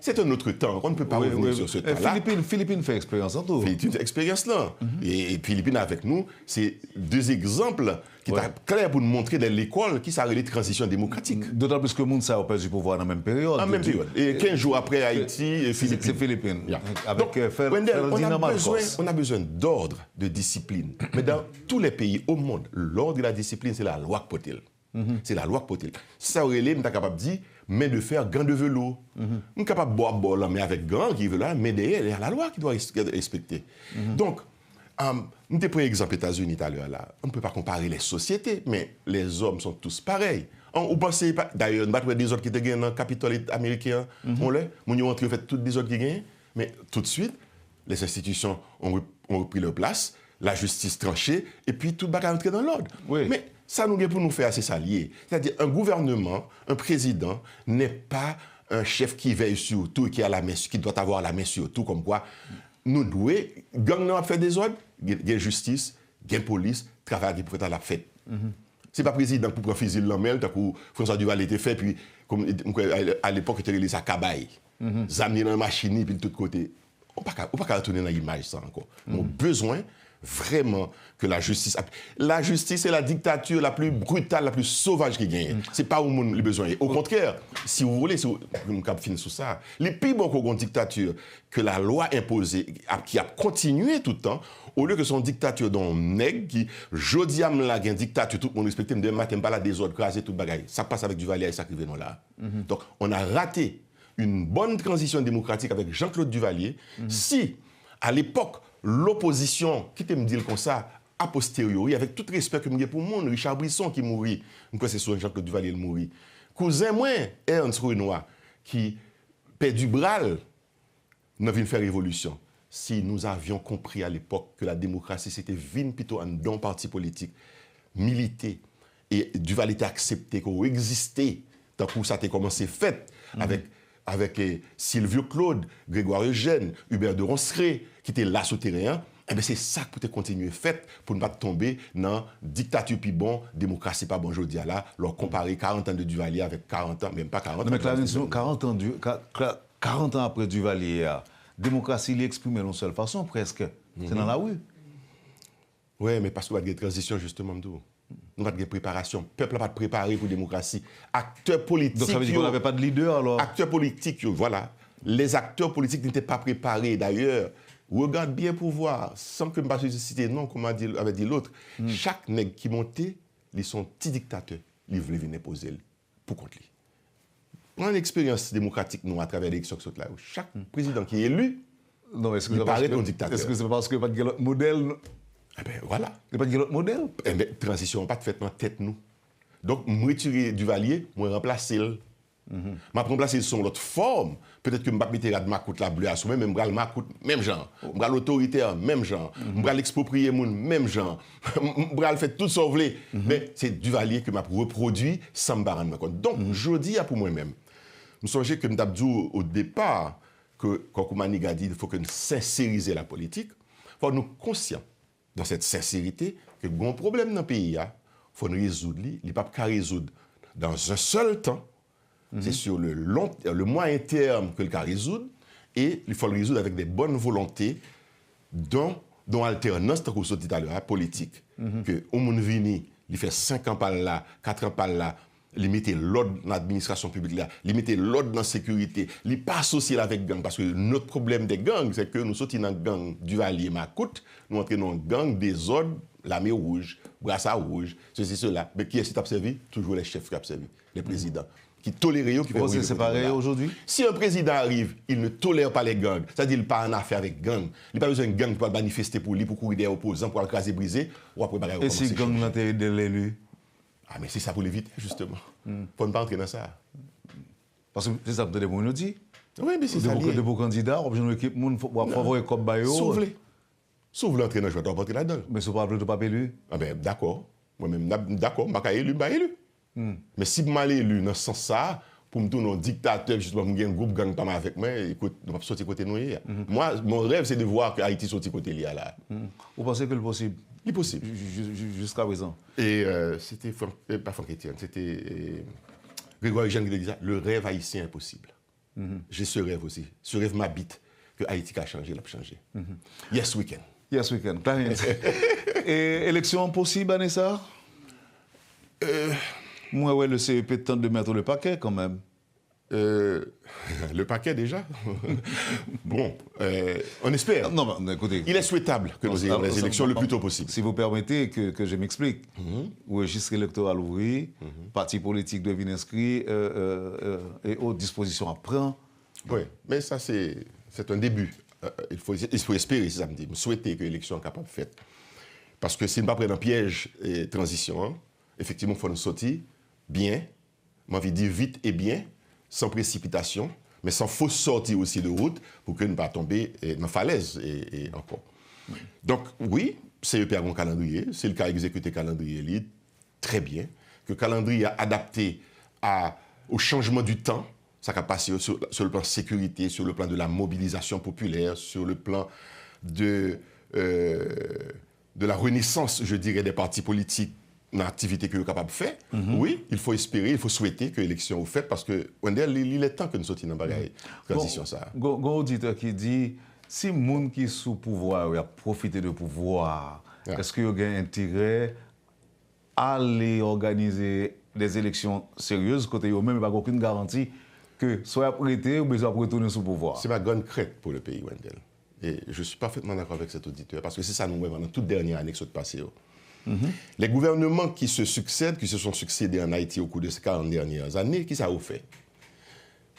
c'est un autre temps. On ne peut pas revenir sur ce temps-là. Philippines fait expérience en tout. Philippines fait expérience là. Et Philippines avec nous, c'est 2 exemples qui sont clairs pour nous montrer dans l'école qui s'arrête les transitions démocratiques. D'autant plus que le monde ça a perdu du pouvoir dans la même période. En même période. Et 15 jours après Haïti et Philippines. C'est Philippines. Yeah. Avec on a besoin d'ordre, de discipline. Mais dans tous les pays au monde, l'ordre et la discipline, c'est la loi Potel. C'est la loi qui porte. Si ça aurait été, on est capable de dire, mais de faire gants de velours. On est capable de boire, mais avec gants qui veut là, mais derrière, il y a la loi qui doit respecter. Donc, nous avons pris l'exemple des États-Unis tout à l'heure là. On ne peut pas comparer les sociétés, mais les hommes sont tous pareils. Vous pensez pas, d'ailleurs, nous avons des autres qui étaient dans le Capitole américain, on ont entré, fait toutes des autres qui gagnent, mais tout de suite, les institutions ont repris leur place, la justice tranchée, et puis tout le monde est entré dans l'ordre. Oui. Mais ça nous pour nous faire assez s'allier. C'est-à-dire, un gouvernement, un président, n'est pas un chef qui veille sur tout et qui doit avoir la main sur tout, comme quoi nous devons, gang n'a fait des ordres, il y a justice, il y a police, travail qui pourrait être la fête. C'est pas président pour prendre fusil dans main, pour François Duval était fait, puis comme à l'époque, il était sa cabaye. Zamener dans la machine, puis de tous côtés. On ne peut pas retourner dans l'image, ça encore. On a besoin vraiment que la justice... La justice est la dictature la plus brutale, la plus sauvage qui gagne. Ce n'est pas où on a besoin. Au contraire, si vous voulez, si vous finir sur ça, les plus bons qu'on dictature que la loi imposée, qui a continué tout le temps, au lieu que son dictature dont nègre qui, jodi am la une dictature, tout le monde respecte, demain matin, pas la désordre, craser tout bagaille. Ça passe avec Duvalier et ça qui vient là. Donc, on a raté une bonne transition démocratique avec Jean-Claude Duvalier. Si, à l'époque, l'opposition, qui te me dit comme ça, a posteriori, avec tout respect que j'ai pour le monde, Richard Brisson qui mourit, c'est sur Jean-Claude Duvalier qui mourit. Cousin moi, Ernst Renoir, qui perd du bral, nous vient faire révolution. Si nous avions compris à l'époque que la démocratie, c'était vine plutôt un don parti politique, milité, et Duvalier était accepté, qu'on existait, tant que ça a commencé fait, avec Sylvio Claude, Grégoire Eugène, Hubert de Ronceret, qui étaient là souterrains, eh bien c'est ça que peut continuer fait pour ne pas tomber dans dictature puis bon, démocratie pas bon aujourd'hui là, leur comparer 40 ans de Duvalier avec 40 ans, même pas 40 ans. Mais Clarence, 40 ans après Duvalier, démocratie, il exprime de une seule façon presque. C'est dans la rue. Oui, mais parce qu'il y a des transitions justement d'où. Nous avons des préparations. Le peuple n'a pas de préparé pour la démocratie. Acteurs politiques. Donc ça veut dire qu'on n'avait pas de leader alors. Acteurs politiques, voilà. Les acteurs politiques n'étaient pas préparés. D'ailleurs, regarde bien pour voir, sans que je ne passe citer non, comme avait dit l'autre, chaque nègre qui montait, ils sont petits dictateurs. Ils voulaient venir poser pour contre lui. Prends l'expérience démocratique, nous, à travers l'élection, chaque président qui est élu, non, est-ce que il paraît comme dictateur. Est-ce que c'est parce qu'il n'y a pas de modèle? Eh bien, voilà. Il n'y a pas de l'autre modèle? Eh bien, transition, pas de fait dans la tête, nous. Donc, je retire Duvalier, je remplacer le. Je remplacer son l'autre forme. Peut-être que je vais mettre ma coûte la bleue à soi, mais je vais ma coûte même genre. Je vais l'autoritaire, même genre. Je vais l'exproprier, même genre. Je vais faire tout sauver. Mais c'est Duvalier que je reproduit sans me rendre compte. Donc, je dis pour moi-même, je me souviens que je me dit au départ que, quand Koumani a dit qu'il faut que nous sincériser la politique, il faut nous conscients dans cette sincérité que le problème dans le pays, il faut nous résoudre. Il n'est pas qu'à résoudre dans un seul temps. C'est sur le moyen terme que le cas résoudre. Et il faut le résoudre avec des bonnes volontés, dont alternance, tant qu'on dit tout à l'heure, politique. Que au monde vini, il fait 5 ans par là, 4 ans par là, il mettait l'ordre dans l'administration publique là, il mettait l'ordre dans la sécurité, il n'est pas associé avec gang. Parce que notre problème des gangs, c'est que nous sortons dans le gang Duvalier Macoute, nous entrons dans le gang des ordres, l'armée rouge, brassard rouge, ceci, cela. Mais qui est-ce qui t'a servi? Toujours les chefs qui ont servi, les présidents. Qui tolèrent, qui font. C'est pareil aujourd'hui? Si un président arrive, il ne tolère pas les gangs, c'est-à-dire qu'il n'a pas en affaire avec gang, il n'a pas besoin de gang pour manifester pour lui, pour courir des opposants, pour le craser, briser, ou après bagarre. Et si gang l'intérêt de l'élu? Ah, mais c'est ça pour l'éviter, justement. Il ne faut pas entrer dans ça. Parce que c'est ça que vous nous dit. Oui, mais c'est ça. De beaux candidats, on équipe, il faut favoriser comme Bayo. Sauf l'entrée dans le jeu, tu vas pas entrer là-dedans. Mais ce n'est pas de pas élu. Ah, ben d'accord. Moi-même, d'accord, je ne vais pas élu. Mais si je suis élu dans ce sens-là, pour me tourner un dictateur, justement, je un groupe gang pas mal avec moi, écoute, je vais sortir côté nous. Moi, mon rêve, c'est de voir que Haïti sortir côté là. Vous pensez que c'est possible? Il est possible. Jusqu'à présent. Et c'était pas Franck Etienne, c'était Grégoire Eugène qui disait le rêve haïtien est possible. J'ai ce rêve aussi. Ce rêve m'habite que Haïti a changé, il a changé. Yes weekend. Yes weekend. Et élection possible, Anessa? Moi, ouais, le CEP tente de mettre le paquet quand même. Le paquet déjà. Bon, on espère. Non, mais écoutez. Il est souhaitable que nous ayons les élections le plus tôt possible. Si vous permettez que je m'explique. Registre électoral ouvert, partis politiques deviennent inscrits et aux dispositions à prendre. Oui, mais ça, c'est un début. Il faut espérer, c'est ça me dit, souhaiter que l'élection soit capable de faire. Parce que si nous ne pas prendre un piège et transition, effectivement, il faut nous sortir bien, j'ai envie de dire vite et bien, sans précipitation, mais sans fausse sortie aussi de route pour que nous ne pas tomber dans la falaise et encore. Donc, oui, CEP a un calendrier, c'est le cas exécuté calendrier, très bien, que le calendrier a adapté au changement du temps, ça a passé sur le plan de sécurité, sur le plan de la mobilisation populaire, sur le plan de la renaissance, je dirais, des partis politiques dans l'activité que nous sommes capables de faire. Oui, il faut espérer, il faut souhaiter que l'élection soit faite parce que, Wendell, il est temps que nous sortions dans la transition. Il y a un auditeur qui dit, si les gens qui sont sous pouvoir a profité de pouvoir, est-ce qu'il y a intérêt à aller organiser des élections sérieuses, côté eux même, il n'y a aucune garantie que soit prêté ou besoin de retourner sous pouvoir. C'est ma grande crainte pour le pays, Wendell. Et je suis parfaitement d'accord avec cet auditeur, parce que c'est ça nous voyons dans toute dernière année qui s'est passée. Les gouvernements qui se succèdent, qui se sont succédés en Haïti au cours de ces 40 dernières années, qui ça a fait?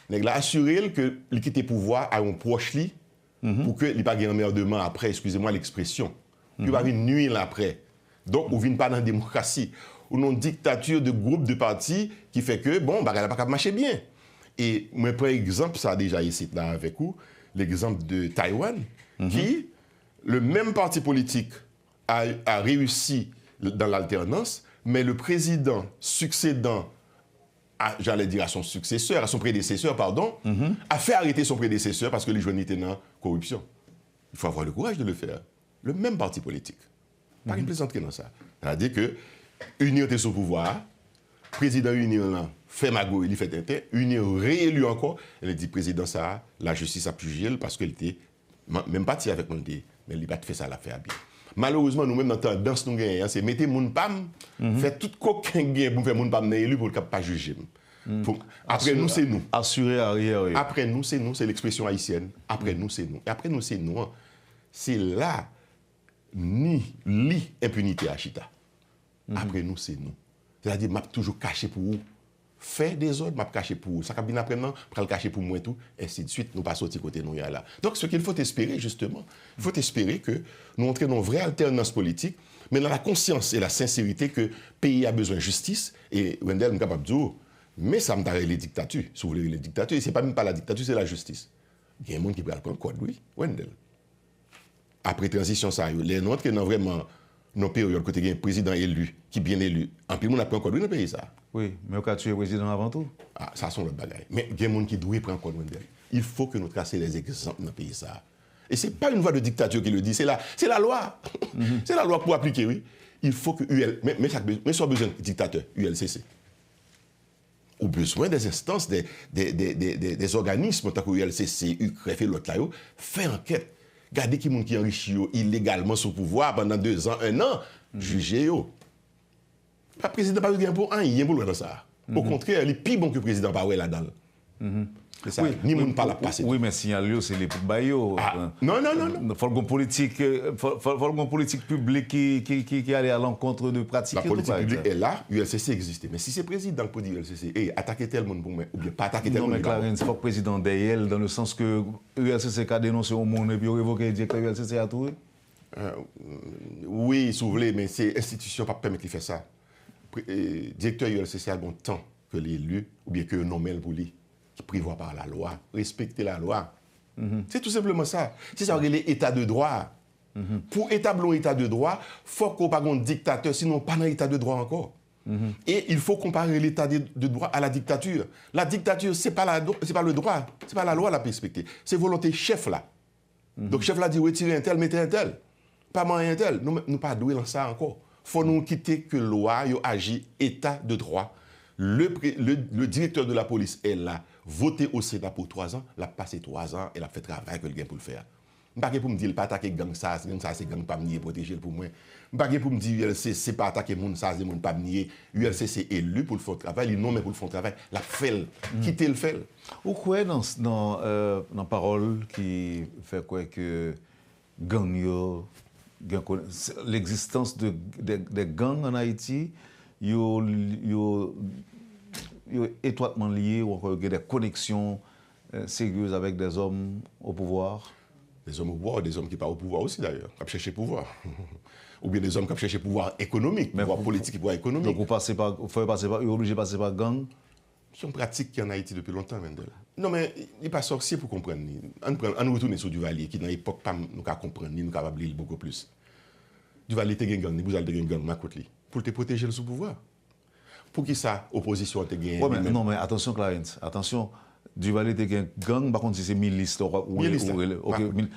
Il a assuré que l'équité pouvoir a un proche lit pour que il n'y ait pas de emmerdement après, excusez-moi l'expression. Il va y avoir une nuit après. Donc, on ne vient pas dans la démocratie. Ou une dictature de groupes de partis qui fait que, bon, ça n'a pas marché bien. Et moi, par exemple, ça a déjà ici là avec vous, l'exemple de Taïwan, qui, le même parti politique, a réussi dans l'alternance, mais le président succédant, j'allais dire à son successeur, à son prédécesseur, pardon, a fait arrêter son prédécesseur parce que les jeunes étaient dans la corruption. Il faut avoir le courage de le faire. Le même parti politique. Pas une plaisanterie dans ça. C'est-à-dire que Union était sous pouvoir, président Union fait mago, il fait tintin, Union réélu encore, elle dit président ça, la justice a pu parce qu'elle était même parti avec mon dé, mais il n'a pas fait ça l'affaire bien. Malheureusement, nous-mêmes, dans la tendance, nous gagnons, c'est mettre mon pam, faire tout coquin gain pour faire mon pam élu pour ne pas juger. Après nous, c'est nous. Assurer arrière. Après nous, c'est l'expression haïtienne. Après nous, c'est nous. Et après nous, c'est nous. C'est là, ni l'impunité à Chita. Après nous, c'est nous. C'est-à-dire, m'a toujours caché pour vous. Faire des ordres, m'a caché pour vous. Ça cabine après non, pour le cacher pour moi et tout. Et ainsi de suite, nous pas sortir côté nous là. Donc, ce qu'il faut espérer, justement, il faut espérer que nous entrions dans une vraie alternance politique, mais dans la conscience et la sincérité que le pays a besoin de justice. Et Wendell est capable de dire, mais ça me paraît les dictatures. Si vous voulez les dictatures, ce n'est pas même pas la dictature, c'est la justice. Il y a un monde qui peut prendre code, oui, Wendell. Après transition, ça, les nôtres qui sont vraiment nos périodes, côté il y a un président élu, qui est bien élu. En plus, on a pris code, oui, dans le pays, ça. Oui, mais on a tué le président avant tout. Ah, ça, c'est l'autre bagaille. Mais il y a un monde qui doit prendre code, Wendell. Il faut que nous tracions les exemples dans le pays, ça. Et ce n'est pas une voie de dictature qui le dit, c'est la loi. C'est la loi pour appliquer, oui. Il faut que UL, mais soit besoin de dictateur, ULCC. Au besoin des instances, des organismes, tant que ULCC, UCREF et l'autre là, fait enquête. Regardez qui est enrichi illégalement sous pouvoir pendant 2 ans, 1 an, jugez. Le président n'a pas eu pour un, il y a pour ça. Au contraire, il est plus bon que le président pas là-dedans. C'est ça. Ni mon pas la passer. Oui, mais signal c'est les baillots. Non. Il faut une politique publique qui allait à l'encontre de pratiques. La politique publique est là, l'ULCC existe. Mais si c'est le président qui dit l'ULCC, attaquer tel monde pour moi, ou bien pas attaquer tel monde. Non, mais Clarence, c'est pas le président d'EL, dans le sens que l'ULCC a dénoncé au monde et puis révoqué le directeur de l'ULCC à tout. Oui, si vous voulez, mais c'est l'institution qui ne permet de faire ça. Le directeur de l'ULCC a bon temps que l'élu, ou bien que le nommé pour lui, qui prévoit par la loi, respecter la loi. C'est tout simplement ça. C'est ça, l'état de droit. Pour établir un état de droit, il faut qu'on pas un dictateur, sinon pas dans l'état de droit encore. Et il faut comparer l'état de droit à la dictature. La dictature, ce n'est pas le droit, ce n'est pas la loi la respecter. C'est volonté chef là. Donc chef là dit retirer un tel, mettez un tel. Pas moyen un tel. Nous ne pas doués dans ça encore. Il faut nous quitter que la loi agit état de droit. Le directeur de la police est là, voté au Sénat pour 3 ans, il a passé 3 ans et il a fait travail que le gain pour le faire. Je ne pas pour me dire, pas attaquer gang ça, c'est gang pas nier protéger pour moi. Je ne pas pour me dire, ULC, c'est pas attaquer moun ça, c'est moun pas nier. ULC, c'est élu pour le faire travail, il non mais pour le faire travail. La fait, quitter le fait. Ou quoi dans parole qui fait quoi que gang l'existence des gangs en Haïti, yo étroitement liés ou encore des connexions sérieuses avec des hommes au pouvoir. Des hommes au pouvoir, des hommes qui pas au pouvoir aussi d'ailleurs, qui cherchent pouvoir. Ou bien des hommes qui cherchent pouvoir économique, pouvoir politique et pouvoir économique. Donc vous passez par, obligé de passer par gang. C'est une pratique qui est en Haïti depuis longtemps, Mendel. Non, mais il n'est pas sorcier pour comprendre. On retourne sur Duvalier, qui dans l'époque, nous ne comprendre, nous ne capable lire beaucoup plus. Duvalier était un gang, vous allez un gang, pour te protéger le sous-pouvoir. Pour qui ça, opposition te gagne? Non, mais attention, Clarence, attention. Duvalier était un gang, par contre, si c'est milice, il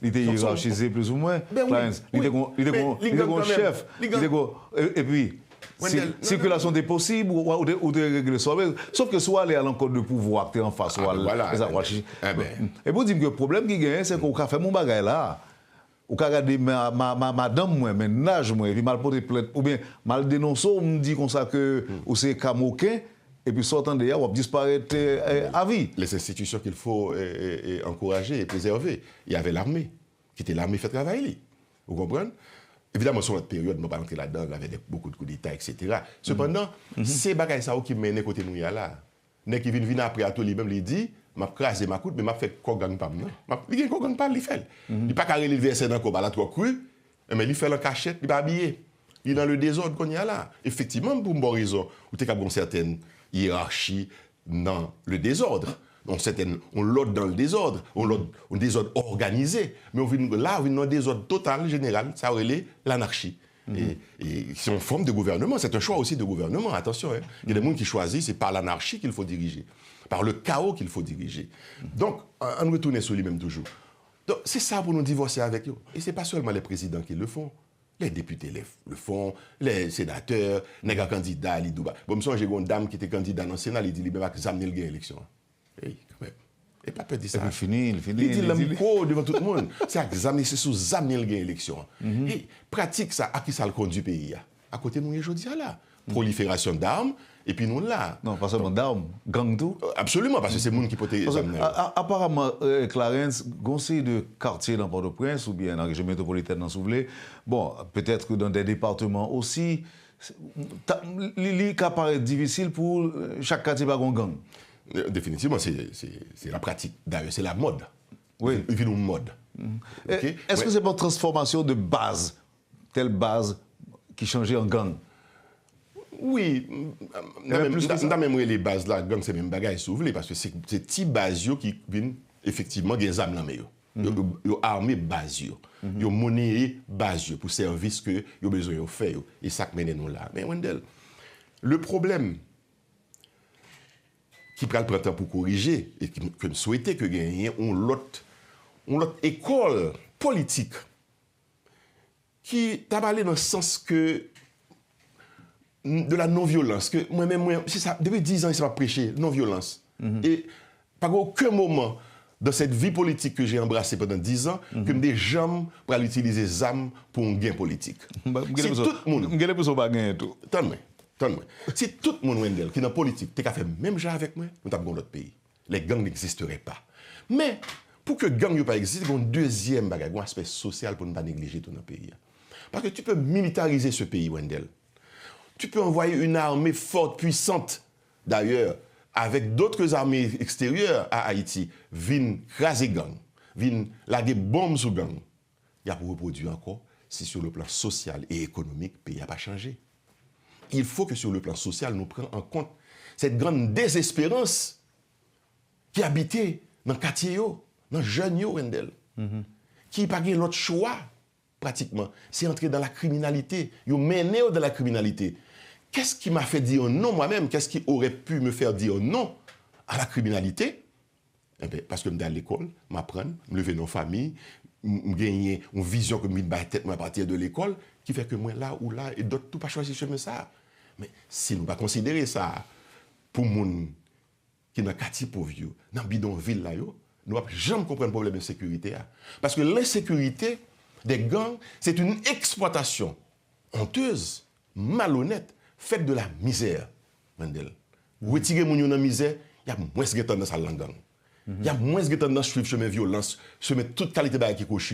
était hiérarchisé plus ou moins. Clarence, il était un chef. Et puis, circulation des possibles ou de régler ça. Sauf que soit aller à l'encontre de pouvoir, tu es en face. Et pour dire que le problème qui gagne, c'est qu'on a fait mon bagage là. Ou ka regarder madame moi, ménage moi, et puis mal porter plainte, ou bien mal dénoncer, on me dit comme ça que ou c'est camoquin, et puis sortant de là, on va disparaître à vie. Les institutions qu'il faut encourager et préserver. Il y avait l'armée, qui était l'armée fait travailler. Vous comprenez? Évidemment, sur notre période, nous ne pas rentrer là-dedans, il y avait beaucoup de coups d'État, etc. Cependant, c'est bagaille ça qui mène côté nous là. Dès qu'il vient après à tout lui-même, il dit, m'a crasé ma coude, mais m'a fait quoi gang pas non. Il gagne quoi gang pas, il fait. Il pas carré le verset dans quoi, là trop cru, mais il fait en cachette, il pas habillé. Il est dans le désordre qu'on y a là. Effectivement, pour une bonne raison, où tu as une certaine hiérarchie dans le désordre. Donc, on l'autre dans le désordre, on désordre organisé, mais on vient là, on vient dans le désordre total, général, ça relève l'anarchie. Et c'est une forme de gouvernement, c'est un choix aussi de gouvernement, attention. Hein. Il y a des gens qui choisissent, c'est par l'anarchie qu'il faut diriger, par le chaos qu'il faut diriger. Donc, on retourne sur lui-même toujours. Donc, c'est ça pour nous divorcer avec eux. Et ce n'est pas seulement les présidents qui le font. Les députés le font, les sénateurs, les candidats, les douba. Bon, j'ai une dame qui était candidate dans le Sénat, il dit, il va examiner l'élection. Et pas peur de ça. Il finit. Il dit l'amco devant tout le monde. C'est examiner, c'est sous amener l'élection. Et pratique ça, à qui ça le conduit du pays? À côté de nous, aujourd'hui, là. Prolifération d'armes, et puis nous là. Non, pas seulement d'armes, gang tout. Absolument, parce que c'est le monde qui peut examiner. Apparemment, Clarence, conseil de quartier dans Port-au-Prince, ou bien dans la région métropolitaine dans Souvelé, bon, peut-être que dans des départements aussi, il paraît difficile pour chaque quartier par un gang. Définitivement, c'est la pratique. D'ailleurs, c'est la mode. Oui. Il vit une mode. Okay? Est-ce que c'est pas une transformation de base, telle base qui changeait en gang? Oui. Dans même les bases là, gang, c'est même bagaille souvelé, parce que c'est petits bases qui viennent effectivement des âmes là, mais ils armés bases, ils monnaie bases pour service que ils ont besoin de faire. Et ça mène nous là. Mais Wendell, le problème qui prend le temps pour corriger et que nous souhaitons que gagner l'autre école politique qui t'a parlé dans le sens que de la non-violence, que moi-même, c'est ça, depuis 10 ans, il s'est pas prêché, non-violence. Et par aucun moment dans cette vie politique que j'ai embrassée pendant 10 ans, que des gens pour utiliser les armes pour un gain politique. Si tout le monde... Si tout le monde, Wendell, qui est dans la politique, tu as fait même genre avec moi, nous avons l'autre pays. Les gangs n'existeraient pas. Mais, pour que les gangs n'existent pas, il y a un deuxième bagage, un aspect social pour ne pas négliger tout notre pays. Parce que tu peux militariser ce pays, Wendell. Tu peux envoyer une armée forte, puissante, d'ailleurs, avec d'autres armées extérieures à Haïti, viennent craser gang, viennent laguer bombes sur gang. Il y a pour reproduire encore, si sur le plan social et économique, le pays n'a pas changé. Il faut que sur le plan social, nous prenions en compte cette grande désespérance qui habitait dans le quartier, dans le jeune Wendell, qui n'a pas l'autre choix, pratiquement. C'est entrer dans la criminalité. Ils mené dans la criminalité. Qu'est-ce qui m'a fait dire non moi-même? Qu'est-ce qui aurait pu me faire dire non à la criminalité? Eh bien, parce que je suis à l'école, je m'apprends, je me lever dans la famille, je gagne une vision que je me tête à partir de l'école, qui fait que moi, là ou là, et d'autres, tout pas choisir chemin ça. Mais si nous ne pas considérer ça pour les gens qui sont dans le quartier pauvre, dans le bidonville, là, nous n'avons jamais compris le problème d'insécurité. Parce que l'insécurité des gangs, c'est une exploitation honteuse, malhonnête, faite de la misère. Wendell. Retirer mon dans la misère, il y a moins de tendance à la gang. Il y a moins de tendance à suivre chemin violence, chemin toute qualité de qui coche.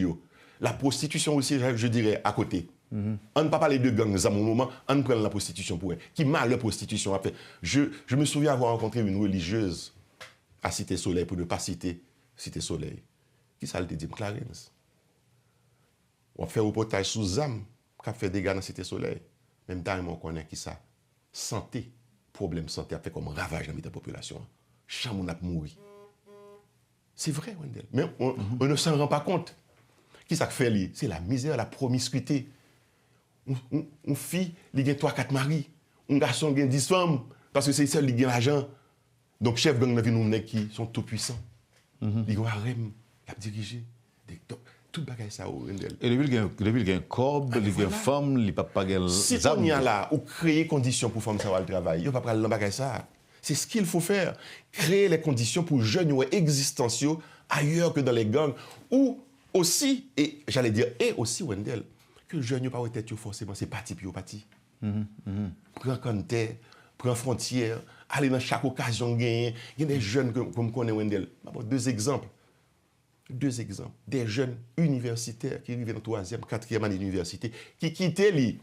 La prostitution aussi, je dirais, à côté. On ne peut pas parler de gangs à mon moment, on prend la prostitution pour elle. Qui m'a la prostitution après. Je me souviens avoir rencontré une religieuse à Cité Soleil, pour ne pas citer Cité Soleil. Qui ça te dit, Clarence? On fait un reportage sous ZAM, qui a fait des gars dans Cité Soleil. Même temps, on connaît qui ça. Santé, problème santé a fait comme ravage dans la population. Chaque monde a mouru. C'est vrai, Wendell. Mais on ne s'en rend pas compte. Qui ça fait? C'est la misère, la promiscuité. Une fille, il a 3-4 maris. Un garçon, il a 10 femmes. Parce que c'est seul qui a l'argent. Donc, chef gang, nous qui sont tout puissants. Ils ont un harem, ils ont dirigé. Tout le bagage ça, Wendell. Et depuis qu'il y a un corps, il y a une femme, il n'y a pas de si on y a là, ou créer conditions pour femmes savoir le travail, il ne va pas prendre le bagage ça. C'est ce qu'il faut faire. Créer les conditions pour jeunes existentiaux ailleurs que dans les gangs. Ou aussi, et j'allais dire, et aussi, Wendell, que le jeune n'a pas été forcément, c'est parti puis au parti. Prends Canter, prends Frontière, aller dans chaque occasion gagner. Il y a des jeunes comme connaît Wendell. Deux exemples. Des jeunes universitaires qui arrivent en 3e, 4e année d'université, qui quittent l'île,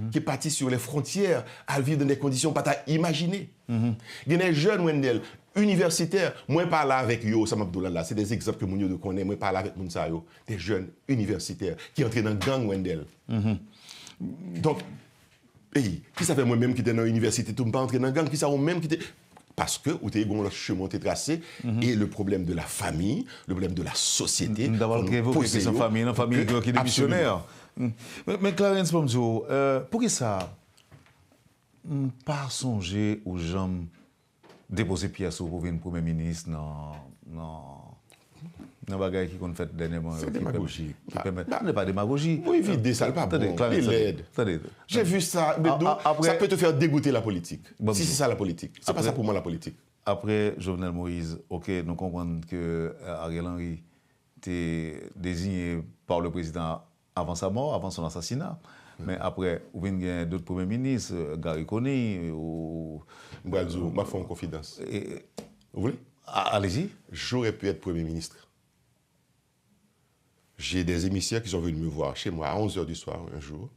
qui partent sur les frontières, à vivre dans des conditions pas à imaginer. Il y a des jeunes, Wendell, universitaires. Moi, je parle avec eux, Sam Abdullah, c'est des exemples que je connais. Moi, je parle avec Mounsayo, des jeunes universitaires qui entrent dans le gang, Wendell. Donc, qui ça fait moi-même qui était dans l'université, tout le monde pas entrer dans le gang, qui ça moi-même qui était. Parce que vous avez le chemin tracé et le problème de la famille, le problème de la société. D'avoir évoqué sa famille, une famille qui est missionnaire. Mais Clarence Pomzo, pour qui ça pas songer aux gens déposer pièce pour venir Premier ministre dans le bagage qui qu'on fait dernièrement? C'est démagogie. n'est pas démagogie. Oui, vider ça, pas bon. J'ai vu ça. Ça peut te faire dégoûter la politique. Si c'est ça la politique. C'est pas ça pour moi la politique. Après Jovenel Moïse, ok, nous comprenons que Ariel Henry était désigné par le président avant sa mort, avant son assassinat. Mais après, il y a d'autres premiers ministres, Gary Coney ou... Brazou, ma femme en confidence. Vous voulez? Allez-y. J'aurais pu être Premier ministre. J'ai des émissaires qui sont venus me voir chez moi à 11h du soir un jour.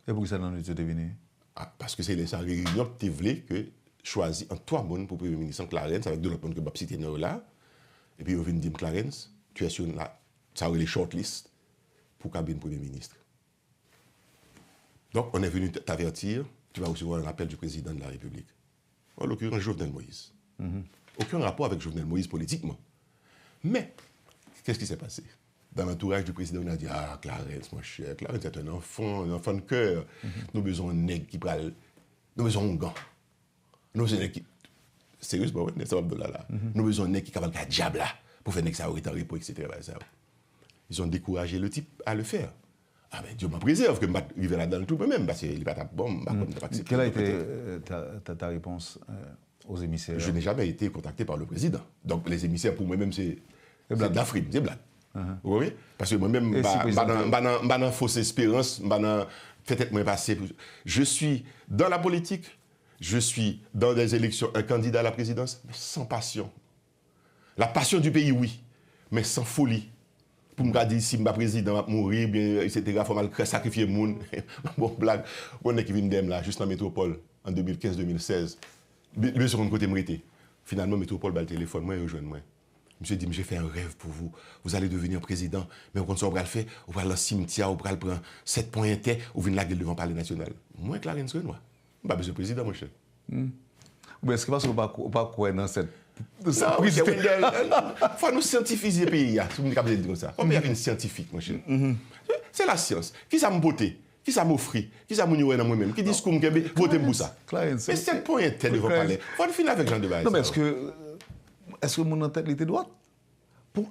Et pourquoi ça n'en est devenu? Parce que c'est les réunions que tu voulais que choisir en 3 bonnes pour Premier ministre Clarence, avec 2 autres que je cité là. Et puis ils viennent dire Clarence, tu es sur les shortlist pour cabine Premier ministre. Donc on est venu t'avertir, tu vas recevoir un appel du président de la République. En l'occurrence, Jovenel Moïse. Aucun rapport avec Jovenel Moïse politiquement. Mais, qu'est-ce qui s'est passé? Dans l'entourage du président, on a dit, ah, Clarence, mon cher, Clarence est un enfant de cœur. Nous avons besoin d'un nègre qui parle. Nous avons besoin d'un gant. Nous avons besoin d'un nègre qui... Sérieusement, oui, c'est Abdullah là. Nous avons besoin d'un nègre qui cavalque à diable là, pour faire un nègre ça aurait été etc. Ils ont découragé le type à le faire. Ah ben Dieu m'a préserve que je vais là-dedans tout même, parce qu'il n'est pas ta bombe. Quelle a été ta réponse aux émissaires? Je n'ai jamais été contacté par le président. Donc les émissaires, pour moi-même, c'est d'Afrique, c'est blague. Vous voyez? Parce que moi-même, je suis dans fausse espérance, peut-être moi passé. Je suis dans la politique, je suis dans des élections, un candidat à la présidence, mais sans passion. La passion du pays, oui, mais sans folie. Pour me dire si je suis président, je vais mourir, bien, etc. Il faut mal sacrifier le monde. Bon, blague. On est qui vient là, juste dans la métropole, en 2015-2016. Je suis sur un côté m'arrêter. Finalement, métropole, le téléphone, moi, rejoint moi. Je me suis dit, j'ai fait un rêve pour vous. Vous allez devenir président. Mais quand on va le faire, on va aller dans le cimetière, on va prendre 7 points intérêts, on va la gueule devant le palais national. Moi, Clarence Renoir. Je n'ai pas besoin de président, mon cher. Mais est-ce que parce qu'on ne pas croire dans cette... Il faut nous scientifier le pays. Si vous me dire ça. Il y a une scientifique, mon cher. C'est la science. Qui ça me beauté? Qui ça m'offre? Qui ça m'ouvre dans moi-même? Qui dit qu'on peut voter pour ça? Mais 7 points intérêts devant le palais. Il faut finir avec Jean de Baïs. Non, mais est-ce que mon tête était droite?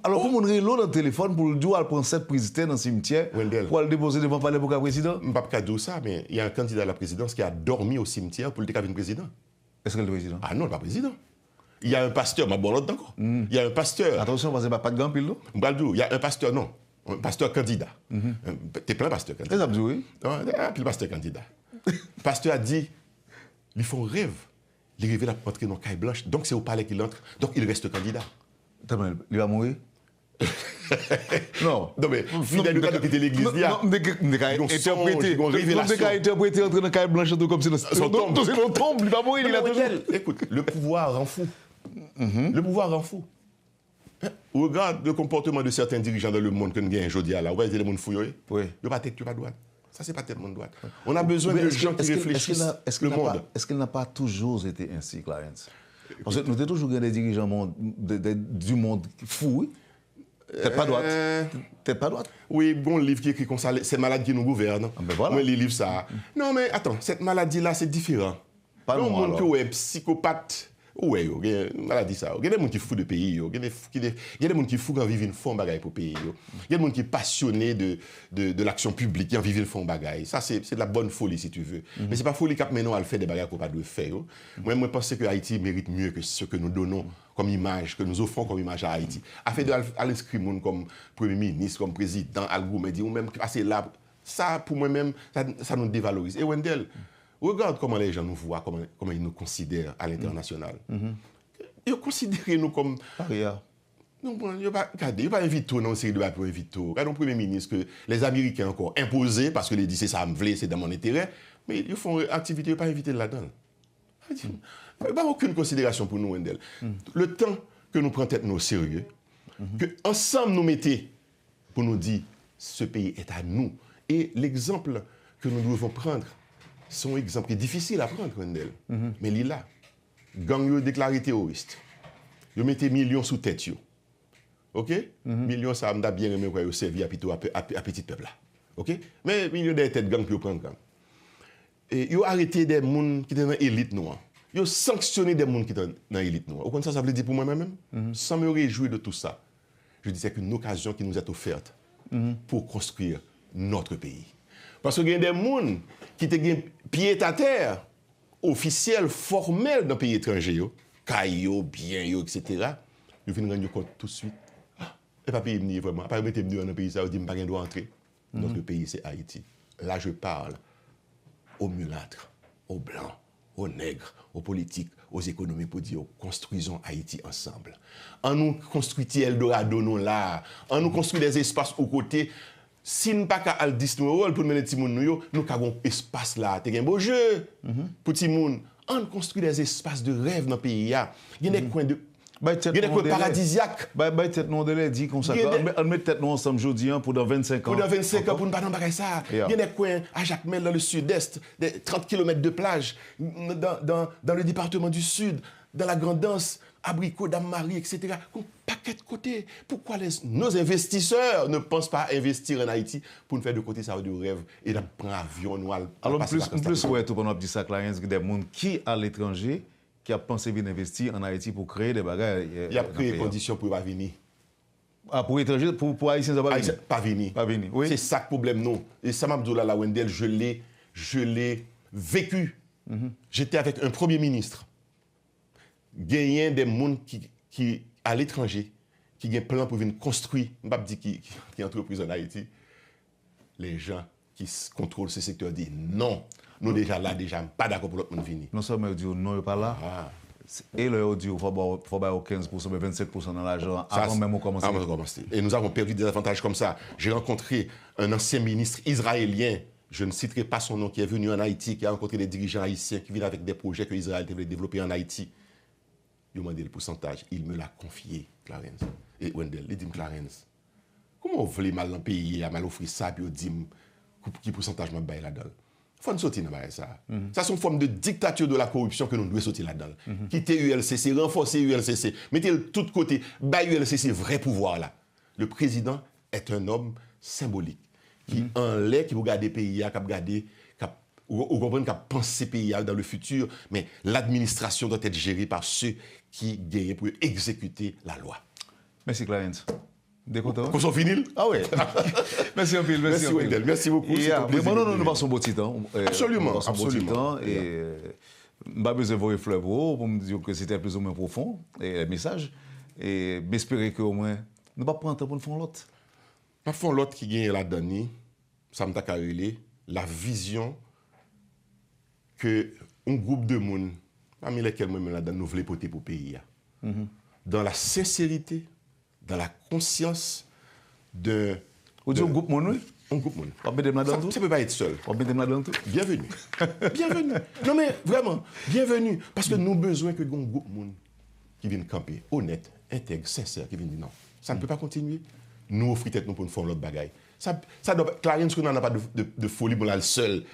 Alors, pour mon rélo dans le téléphone, pour le dire, elle prend 7 présidents dans le cimetière, pour le déposer devant le palais pour le président? Je ne peux pas dire ça, mais il y a un candidat à la présidence qui a dormi au cimetière pour le devenir président. Est-ce que le président? Ah non, pas président. Il y a un pasteur, ma bonne autre encore. Il y a un pasteur. Attention, parce que pas de grand pile, non? Mbaldou, il y a un pasteur, non. Un pasteur candidat. T'es plein pasteur candidat. C'est ça, oui. Non, puis le pasteur candidat. Le pasteur a dit, ils font rêve. Il rêve d'entrer dans la caille blanche. Donc c'est au palais qu'il entre. Donc il reste candidat. Il va mourir? Non. Non, mais fidèle pas de quitter l'église. Non, mais interpréter entrer dans la caille blanche comme si son tombe. Il va mourir, il a toujours. Écoute, le pouvoir rend fou. Le pouvoir rend fou. Regarde le comportement de certains dirigeants dans le monde que nous avons aujourd'hui. Vous voyez les gens fouillés? Oui. Il n'y a pas tête, il n'y a pas droite. Ça, c'est pas tellement droite. On a besoin de gens qui réfléchissent le monde. Est-ce qu'il n'a pas toujours été ainsi, Clarence? Parce que nous avons toujours des dirigeants du monde fous. Peut-être pas droite. Peut-être pas droite. Oui, bon livre qui écrit comme ça, c'est malade qui nous gouverne. Ben voilà. Moi, les livres, ça. Non, mais attends, cette maladie-là, c'est différent. Pas non, non, monde qui est psychopathe. Oui, il y a une maladie ça. Il y a des gens qui font de pays. Il y a des gens qui font quand vivent une fond bagaille pour pays. Il y a des gens qui sont passionnés de l'action publique, qui vivent une fond bagaille. Ça, c'est de la bonne folie, si tu veux. Mais ce n'est pas folie qui maintenant à le faire des bagailles qu'on ne doit pas faire. Moi, je pense que Haïti mérite mieux que ce que nous donnons comme image, que nous offrons comme image à Haïti. A fait de l'inscrire comme Premier ministre, comme président, Al-Goumedi, ou même passer là. Ça, pour moi-même, ça nous dévalorise. Et Wendell, regarde comment les gens nous voient, comment ils nous considèrent à l'international. Ils considèrent nous comme... Paria. Non, il n'y a pas invité dans une série de pour inviter. Regardez le Premier ministre que les Américains ont encore imposé, parce que les disent ça me plaît, c'est dans mon intérêt, mais ils font activité, ils ne pas invité là-dedans. Il n'y a pas aucune considération pour nous, Wendell. Le temps que nous prenons nos sérieux, que ensemble nous mettons pour nous dire ce pays est à nous. Et l'exemple que nous devons prendre, c'est un exemple qui est difficile à prendre, Wendell. Mais il est là. Gang déclaré terroriste. Ils mettent millions sous tête. OK? Millions, ça m'a bien aimé quoi, ils servent à petit peuple là. OK? Mais millions de têtes gang pour prendre. Et ils ont arrêté des gens qui étaient dans l'élite noire. Ils ont sanctionné des gens qui étaient dans l'élite noire. Au contraire, ça veut dire pour moi-même, sans me réjouir de tout ça, je dis que c'est une occasion qui nous est offerte pour construire notre pays. Parce qu'il y a des gens qui ont pied à terre, officiels, formels dans le pays étranger, caillou, bien, etc. Ils viennent rendre compte tout de suite. Et pas pays venir vraiment. Pas mettre venir dans un pays, ça veut dire que je ne dois pas entrer. Notre pays, c'est Haïti. Là, je parle aux mulâtres, aux blancs, aux nègres, aux politiques, aux économies pour dire construisons Haïti ensemble. En nous construisons Eldorado, nous là. En nous construisons des espaces aux côtés. Si nous n'avons pas à Disney World pour mener les gens, nous avons un espace là. C'est un beau jeu pour les gens. On construit des espaces de rêve dans le pays. Il y a des coins de... Il y a des coins paradisiaques. Tête non délai dit comme ça. On met tête non ensemble aujourd'hui pour dans 25 ans. Pour dans 25 ans, pour ne pas faire ça. Il y a des coins à Jacmel dans le sud-est, des 30 km de plage, dans le département du sud, dans la Grand'Anse, Abricot, Dame-Marie, etc. Un paquet de côtés. Pourquoi nos investisseurs ne pensent pas investir en Haïti pour nous faire de côté ça de rêve et de prendre avion noir? Alors, plus ouais, tout pendant dire ça, Clarence, des gens qui à l'étranger qui a pensé venir investir en Haïti pour créer des bagages. Il a créé des conditions pour ne pas venir. Ah, pour étrangers, pour Haïtiens, ça va venir? Pas venir. Pas venir, oui. C'est ça le problème, non. Et Sam Abdoullah la Wendell, je l'ai vécu. J'étais avec un Premier ministre. Gagner des gens qui à l'étranger, qui ont un plan pour venir construire, je ne vais pas dire qui entreprise en Haïti. Les gens qui contrôlent ce secteur disent non. Nous déjà là, déjà pas d'accord pour l'autre monde venir. Non seulement ils disent non, ils ne sont pas là. Et le dit qu'il faut avoir 15%, mais 25% dans l'argent avant même de commencer. Et nous avons perdu des avantages comme ça. J'ai rencontré un ancien ministre israélien, je ne citerai pas son nom, qui est venu en Haïti, qui a rencontré des dirigeants haïtiens qui viennent avec des projets que Israël devait développer en Haïti. Il m'a demandé le pourcentage. Il me l'a confié, Clarence. Et Wendell, il dit Clarence, comment vous voulez mal dans le pays, mal offrir ça, puis vous dites qui pourcentage m'a baillé là-dedans? Il faut nous sortir dans ça. Ça, c'est une forme de dictature de la corruption que nous devons sortir là-dedans. Quitter ULCC, renforcer ULCC, mettez de tous côtés, bailler ULCC, vrai pouvoir là. Le président est un homme symbolique qui en lait, qui regarde les pays, qui regarde, ou comprendre qu'il a pensé pays dans le futur, mais l'administration doit être gérée par ceux qui gagnent pour exécuter la loi. Merci Clarence. Qu'on s'en finit? Ah oui. Merci un peu. Merci Wendell. Merci beaucoup. Nous passons un beau petit temps. Absolument. Et Je vais vous fleur pour me dire que c'était plus ou moins profond, et le message. Et j'espère qu'au moins, nous ne pas prendre temps pour nous faire l'autre. Pas faire l'autre qui gagne là-dedans, ça me t'a carrelé, la vision que un groupe de monde, parmi lesquels moi là-dedans, nous voulons porter pour le pays. Dans la sincérité, dans la conscience de... Vous dites un groupe monde, oui? Un groupe monde. Ça ne peut pas être seul. Bienvenue. Bienvenue. Non mais vraiment, bienvenue. Parce que nous avons besoin que un groupe monde qui vienne camper, honnête, intègre, sincère, qui vienne dire non. Ça ne peut pas continuer. Nous offrons tête nous pour nous faire l'autre bagaille. Ça doit... Clarence, qu'on n'a pas de folie, bon là, le seul.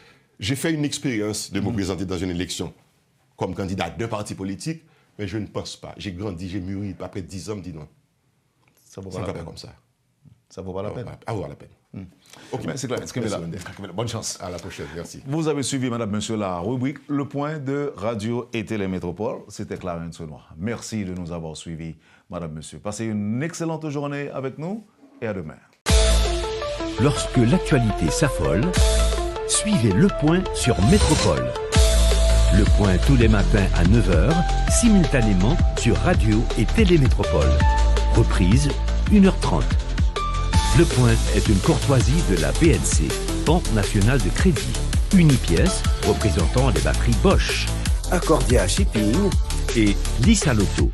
J'ai fait une expérience de me présenter dans une élection comme candidat d'un parti politique, mais je ne pense pas. J'ai grandi, j'ai mûri. Après 10 ans, je me dis non. Ça ne va pas comme ça. Ça ne vaut pas la peine. Ça vaut la peine. Ok, c'est clair. Bonne chance. À la prochaine, merci. Vous avez suivi, madame, monsieur, la rubrique Le Point de Radio et Télémétropole. C'était Clarence Senoir. Merci de nous avoir suivis, madame, monsieur. Passez une excellente journée avec nous et à demain. Lorsque l'actualité s'affole, suivez Le Point sur Métropole. Le Point tous les matins à 9h, simultanément sur Radio et Télémétropole. Reprise, 1h30. Le Point est une courtoisie de la BNC, Banque nationale de crédit. Unipièce, représentant les batteries Bosch. Accordia Shipping Et Lisa Lotto.